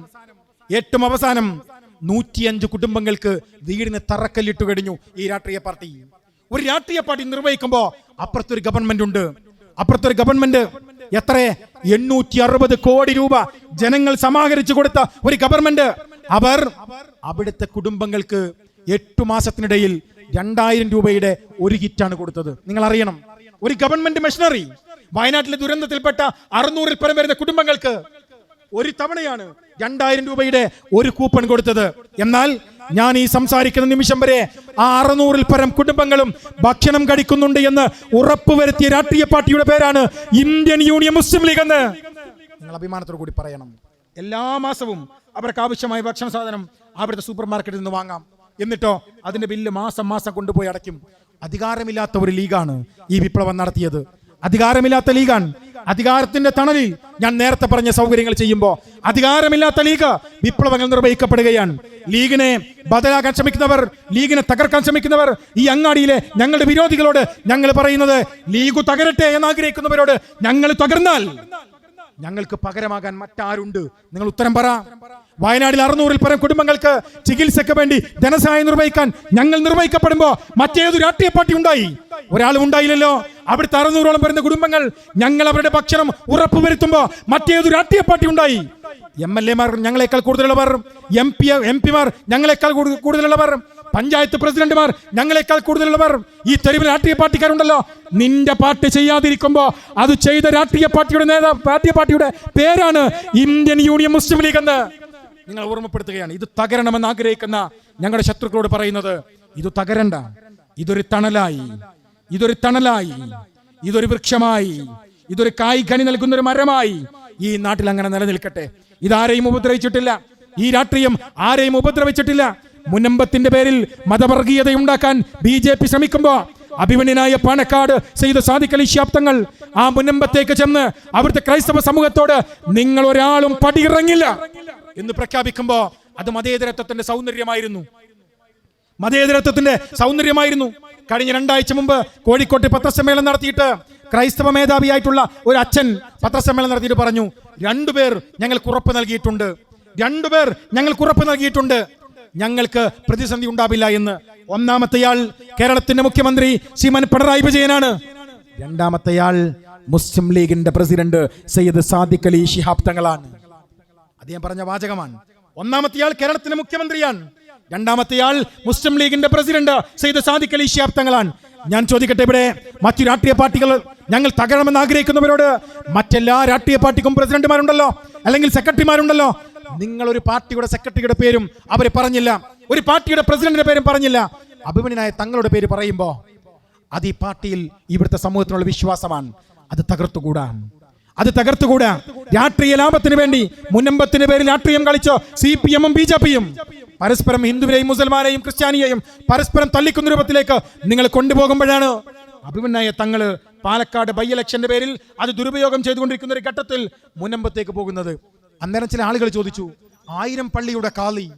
Speaker 1: 105 കുടുംബങ്ങൾക്ക് വീടിന് തറക്കല്ലിട്ട് കഴിഞ്ഞു ഈ രാഷ്ട്രീയ പാർട്ടി. ഒരു രാഷ്ട്രീയ പാർട്ടി നിർവഹിക്കുമ്പോ അപ്പുറത്തൊരു ഗവൺമെന്റ് ഉണ്ട്. അപ്പുറത്തൊരു ഗവൺമെന്റ് എത്ര 860 കോടി രൂപ ജനങ്ങൾ സമാഹരിച്ചു കൊടുത്ത ഒരു ഗവൺമെന്റ്. അവർ അവിടുത്തെ കുടുംബങ്ങൾക്ക് 8 മാസത്തിനിടയിൽ 2,000 രൂപയുടെ ഒരു കിറ്റാണ് കൊടുത്തത്. നിങ്ങൾ അറിയണം, ഒരു ഗവൺമെന്റ് മെഷീനറി വയനാട്ടിലെ ദുരന്തത്തിൽപ്പെട്ട 600-ൽ പരം വരുന്ന കുടുംബങ്ങൾക്ക് ഒരു തവണയാണ് 2000 രൂപയുടെ ഒരു കൂപ്പൺ കൊടുത്തത്. എന്നാൽ ഞാൻ ഈ സംസാരിക്കുന്ന നിമിഷം വരെ ആ 600-ൽ പരം കുടുംബങ്ങളും ഭക്ഷണം കഴിക്കുന്നുണ്ട് എന്ന് ഉറപ്പുവരുത്തിയ രാഷ്ട്രീയ പാർട്ടിയുടെ പേരാണ് ഇന്ത്യൻ യൂണിയൻ മുസ്ലിം ലീഗ് എന്ന് നിങ്ങൾ അഭിമാനത്തോടു കൂടി പറയണം. എല്ലാ മാസവും അവർക്ക് ആവശ്യമായ ഭക്ഷണ സാധനം അവിടുത്തെ സൂപ്പർ മാർക്കറ്റിൽ നിന്ന് വാങ്ങാം. എന്നിട്ടോ അതിന്റെ ബില്ല് മാസം മാസം കൊണ്ടുപോയി അടയ്ക്കും. അധികാരമില്ലാത്ത ഒരു ലീഗാണ് ഈ വിപ്ലവം നടത്തിയത്. അധികാരമില്ലാത്ത ലീഗാണ്. അധികാരത്തിന്റെ തണലിൽ ഞാൻ നേരത്തെ പറഞ്ഞ സൗകര്യങ്ങൾ ചെയ്യുമ്പോൾ അധികാരമില്ലാത്ത ലീഗ് വിപ്ലവങ്ങൾ നിർവഹിക്കപ്പെടുകയാണ്. ലീഗിനെ ബദലാക്കാൻ ശ്രമിക്കുന്നവർ, ലീഗിനെ തകർക്കാൻ ശ്രമിക്കുന്നവർ, ഈ അങ്ങാടിയിലെ ഞങ്ങളുടെ വിരോധികളോട് ഞങ്ങൾ പറയുന്നത്, ലീഗ് തകരട്ടെ എന്നാഗ്രഹിക്കുന്നവരോട് ഞങ്ങൾ തകർന്നാൽ ഞങ്ങൾക്ക് പകരമാകാൻ മറ്റാരുണ്ട്? നിങ്ങൾ ഉത്തരം പറ. വയനാട്ടിൽ 600-ൽ പരം കുടുംബങ്ങൾക്ക് ചികിത്സയ്ക്ക് വേണ്ടി ധനസഹായം നിർവഹിക്കാൻ ഞങ്ങൾ നിർവഹിക്കപ്പെടുമ്പോൾ മറ്റേതു രാഷ്ട്രീയ പാർട്ടി ഉണ്ടായി? ഒരാളും ഉണ്ടായില്ലല്ലോ. അവിടുത്തെ 600-ഓളം വരുന്ന കുടുംബങ്ങൾ ഞങ്ങൾ അവരുടെ ഭക്ഷണം ഉറപ്പുവരുത്തുമ്പോൾ മറ്റേതു രാഷ്ട്രീയ പാർട്ടി ഉണ്ടായി? MLA-മാർ ഞങ്ങളെക്കാൾ കൂടുതലുള്ളവർ, MP-മാർ ഞങ്ങളെക്കാൾ കൂടുതലുള്ളവർ, പഞ്ചായത്ത് പ്രസിഡന്റുമാർ ഞങ്ങളെക്കാൾ കൂടുതലുള്ളവർ, ഈ തെരുവിൽ രാഷ്ട്രീയ പാർട്ടിക്കാരുണ്ടല്ലോ. നിന്റെ പാർട്ടി ചെയ്യാതിരിക്കുമ്പോ അത് ചെയ്ത രാഷ്ട്രീയ പാർട്ടിയുടെ പേരാണ് ഇന്ത്യൻ യൂണിയൻ മുസ്ലിം ലീഗ് എന്ന് നിങ്ങൾ ഓർമ്മപ്പെടുത്തുകയാണ്. ഇത് തകരണമെന്ന് ആഗ്രഹിക്കുന്ന ഞങ്ങളുടെ ശത്രുക്കളോട് പറയുന്നത്, ഇത് തകരണ്ട, ഇതൊരു തണലായി, ഇതൊരു വൃക്ഷമായി, ഇതൊരു കായ്കനി നൽകുന്ന ഒരു മരമായി ഈ നാട്ടിൽ അങ്ങനെ നിലനിൽക്കട്ടെ. ഇതാരെയും ഉപദ്രവിച്ചിട്ടില്ല. ഈ രാഷ്ട്രീയം ആരെയും ഉപദ്രവിച്ചിട്ടില്ല. മുനമ്പത്തിന്റെ പേരിൽ മതവർഗീയതയുണ്ടാക്കാൻ BJP ശ്രമിക്കുമ്പോ അഭിമന്യനായ പാണക്കാട് സയ്യിദ് സാദിഖ് അലി ശിഹാബ് തങ്ങൾ ആ മുനമ്പത്തേക്ക് ചെന്ന് അവിടുത്തെ ക്രൈസ്തവ സമൂഹത്തോട് നിങ്ങൾ ഒരാളും പടിയിറങ്ങില്ല എന്ന് പ്രഖ്യാപിക്കുമ്പോ അത് മതേതരത്വത്തിന്റെ സൗന്ദര്യമായിരുന്നു. കഴിഞ്ഞ 2 ആഴ്ച മുമ്പ് കോഴിക്കോട്ട് പത്രസമ്മേളനം നടത്തിയിട്ട് ക്രൈസ്തവ മേധാവിയായിട്ടുള്ള ഒരു അച്ഛൻ പത്രസമ്മേളനം നടത്തിയിട്ട് പറഞ്ഞു, 2 പേർ ഞങ്ങൾക്ക് ഉറപ്പ് നൽകിയിട്ടുണ്ട്, ഞങ്ങൾക്ക് പ്രതിസന്ധി ഉണ്ടാവില്ല എന്ന്. ഒന്നാമത്തെയാൾ കേരളത്തിന്റെ മുഖ്യമന്ത്രി ശ്രീമാൻ പിണറായി വിജയനാണ്. രണ്ടാമത്തെയാൾ മുസ്ലിം ലീഗിന്റെ പ്രസിഡന്റ് സയ്യിദ് സാദിഖ് അലി ശിഹാബ് തങ്ങളാണ്. അദ്ദേഹം പറഞ്ഞ വാചകമാണ്. ഒന്നാമത്തെയാൾ കേരളത്തിന്റെ മുഖ്യമന്ത്രിയാണ്, രണ്ടാമത്തെയാൾ മുസ്ലിം ലീഗിന്റെ പ്രസിഡന്റ് സയ്യിദ് സാദിഖ് അലി ശിഹാബ് തങ്ങളാണ്. ഞാൻ ചോദിക്കട്ടെ, ഇവിടെ മറ്റു രാഷ്ട്രീയ പാർട്ടികൾ ഞങ്ങൾ തകരണമെന്ന് ആഗ്രഹിക്കുന്നവരോട് മറ്റെല്ലാ രാഷ്ട്രീയ പാർട്ടിക്കും പ്രസിഡന്റുമാരുണ്ടല്ലോ, അല്ലെങ്കിൽ സെക്രട്ടറിമാരുണ്ടല്ലോ. നിങ്ങൾ ഒരു പാർട്ടിയുടെ സെക്രട്ടറിയുടെ പേരും അവർ പറഞ്ഞില്ല, ഒരു പാർട്ടിയുടെ പ്രസിഡന്റിന്റെ പേരും പറഞ്ഞില്ല. അഭിമന്യനായ തങ്ങളുടെ പേര് പറയുമ്പോ അത് ഈ പാർട്ടിയിൽ ഇവിടുത്തെ സമൂഹത്തിനുള്ള വിശ്വാസമാണ്. അത് തകർത്തുകൂടാ. രാഷ്ട്രീയ ലാഭത്തിന് വേണ്ടി മുനമ്പത്തിന് പേരിൽ രാഷ്ട്രീയം കളിച്ചോ CPM-ഉം BJP-യും പരസ്പരം ഹിന്ദുവിനെയും മുസൽമാനെയും ക്രിസ്ത്യാനിയെയും പരസ്പരം തല്ലിക്കുന്ന രൂപത്തിലേക്ക് നിങ്ങൾ കൊണ്ടുപോകുമ്പോഴാണ് അഭിമന്യനായ തങ്ങള് പാലക്കാട് ബൈ ഇലക്ഷന്റെ പേരിൽ അത് ദുരുപയോഗം ചെയ്തുകൊണ്ടിരിക്കുന്ന ഒരു ഘട്ടത്തിൽ മുനമ്പത്തേക്ക് പോകുന്നത്. അന്നേരം ചില ആളുകൾ ചോദിച്ചു, 1000 പള്ളിയുടെ കാളി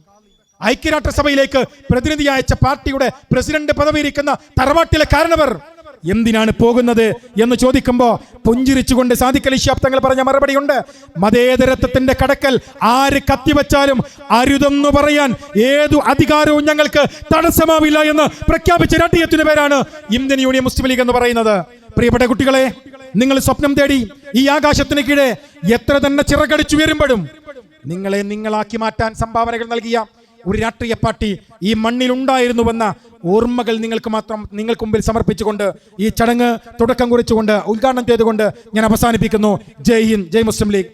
Speaker 1: ഐക്യരാഷ്ട്രസഭയിലേക്ക് പ്രതിനിധി അയച്ച പാർട്ടിയുടെ പ്രസിഡന്റ് പദവിയിരിക്കുന്ന തറവാട്ടിലെ കാരണവർ എന്തിനാണ് പോകുന്നത് എന്ന് ചോദിക്കുമ്പോ പുഞ്ചിരിച്ചുകൊണ്ട് സാദിഖ് അലി ശിഹാബ് തങ്ങൾ പറഞ്ഞ മറുപടിയുണ്ട്, മതേതരത്വത്തിന്റെ കടക്കൽ ആര് കത്തിവെച്ചാലും അരുതെന്ന് പറയാൻ ഏതു അധികാരവും ഞങ്ങൾക്ക് തടസ്സമാവില്ല എന്ന് പ്രഖ്യാപിച്ച രാഷ്ട്രീയത്തിന്റെ പേരാണ് ഇന്ത്യൻ യൂണിയൻ മുസ്ലിം ലീഗ് എന്ന് പറയുന്നത്. പ്രിയപ്പെട്ട കുട്ടികളെ, നിങ്ങൾ സ്വപ്നം തേടി ഈ ആകാശത്തിന് കീഴെ എത്ര തന്നെ ചിറകടിച്ചുയരുമ്പോഴും നിങ്ങളെ നിങ്ങളാക്കി മാറ്റാൻ സംഭാവനകൾ നൽകിയ ഒരു രാഷ്ട്രീയ പാർട്ടി ഈ മണ്ണിൽ ഉണ്ടായിരുന്നുവെന്ന ഓർമ്മകൾ നിങ്ങൾക്ക് മുമ്പിൽ സമർപ്പിച്ചുകൊണ്ട് ഈ ചടങ്ങ് തുടക്കം കുറിച്ചുകൊണ്ട് ഉദ്ഘാടനം ചെയ്തുകൊണ്ട് ഞാൻ അവസാനിപ്പിക്കുന്നു. ജയ് ഹിന്ദ്, ജയ് മുസ്ലിം ലീഗ്.